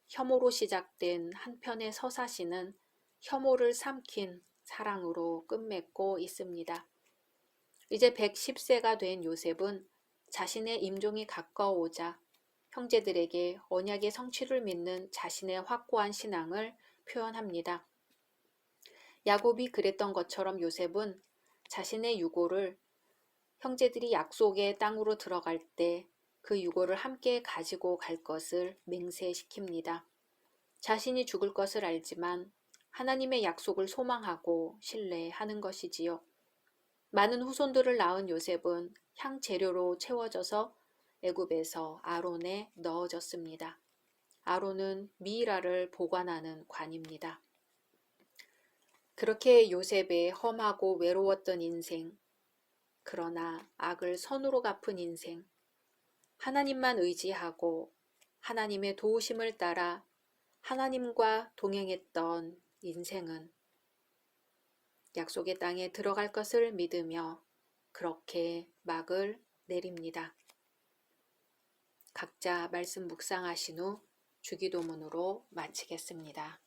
혐오로 시작된 한편의 서사시는 혐오를 삼킨 사랑으로 끝맺고 있습니다. 이제 110세가 된 요셉은 자신의 임종이 가까워오자 형제들에게 언약의 성취를 믿는 자신의 확고한 신앙을 표현합니다. 야곱이 그랬던 것처럼 요셉은 자신의 유고를 형제들이 약속의 땅으로 들어갈 때 그 유고를 함께 가지고 갈 것을 맹세시킵니다. 자신이 죽을 것을 알지만 하나님의 약속을 소망하고 신뢰하는 것이지요. 많은 후손들을 낳은 요셉은 향재료로 채워져서 애굽에서 아론에 넣어졌습니다. 아론은 미이라를 보관하는 관입니다. 그렇게 요셉의 험하고 외로웠던 인생, 그러나 악을 선으로 갚은 인생, 하나님만 의지하고 하나님의 도우심을 따라 하나님과 동행했던 인생은 약속의 땅에 들어갈 것을 믿으며 그렇게 막을 내립니다. 각자 말씀 묵상하신 후 주기도문으로 마치겠습니다.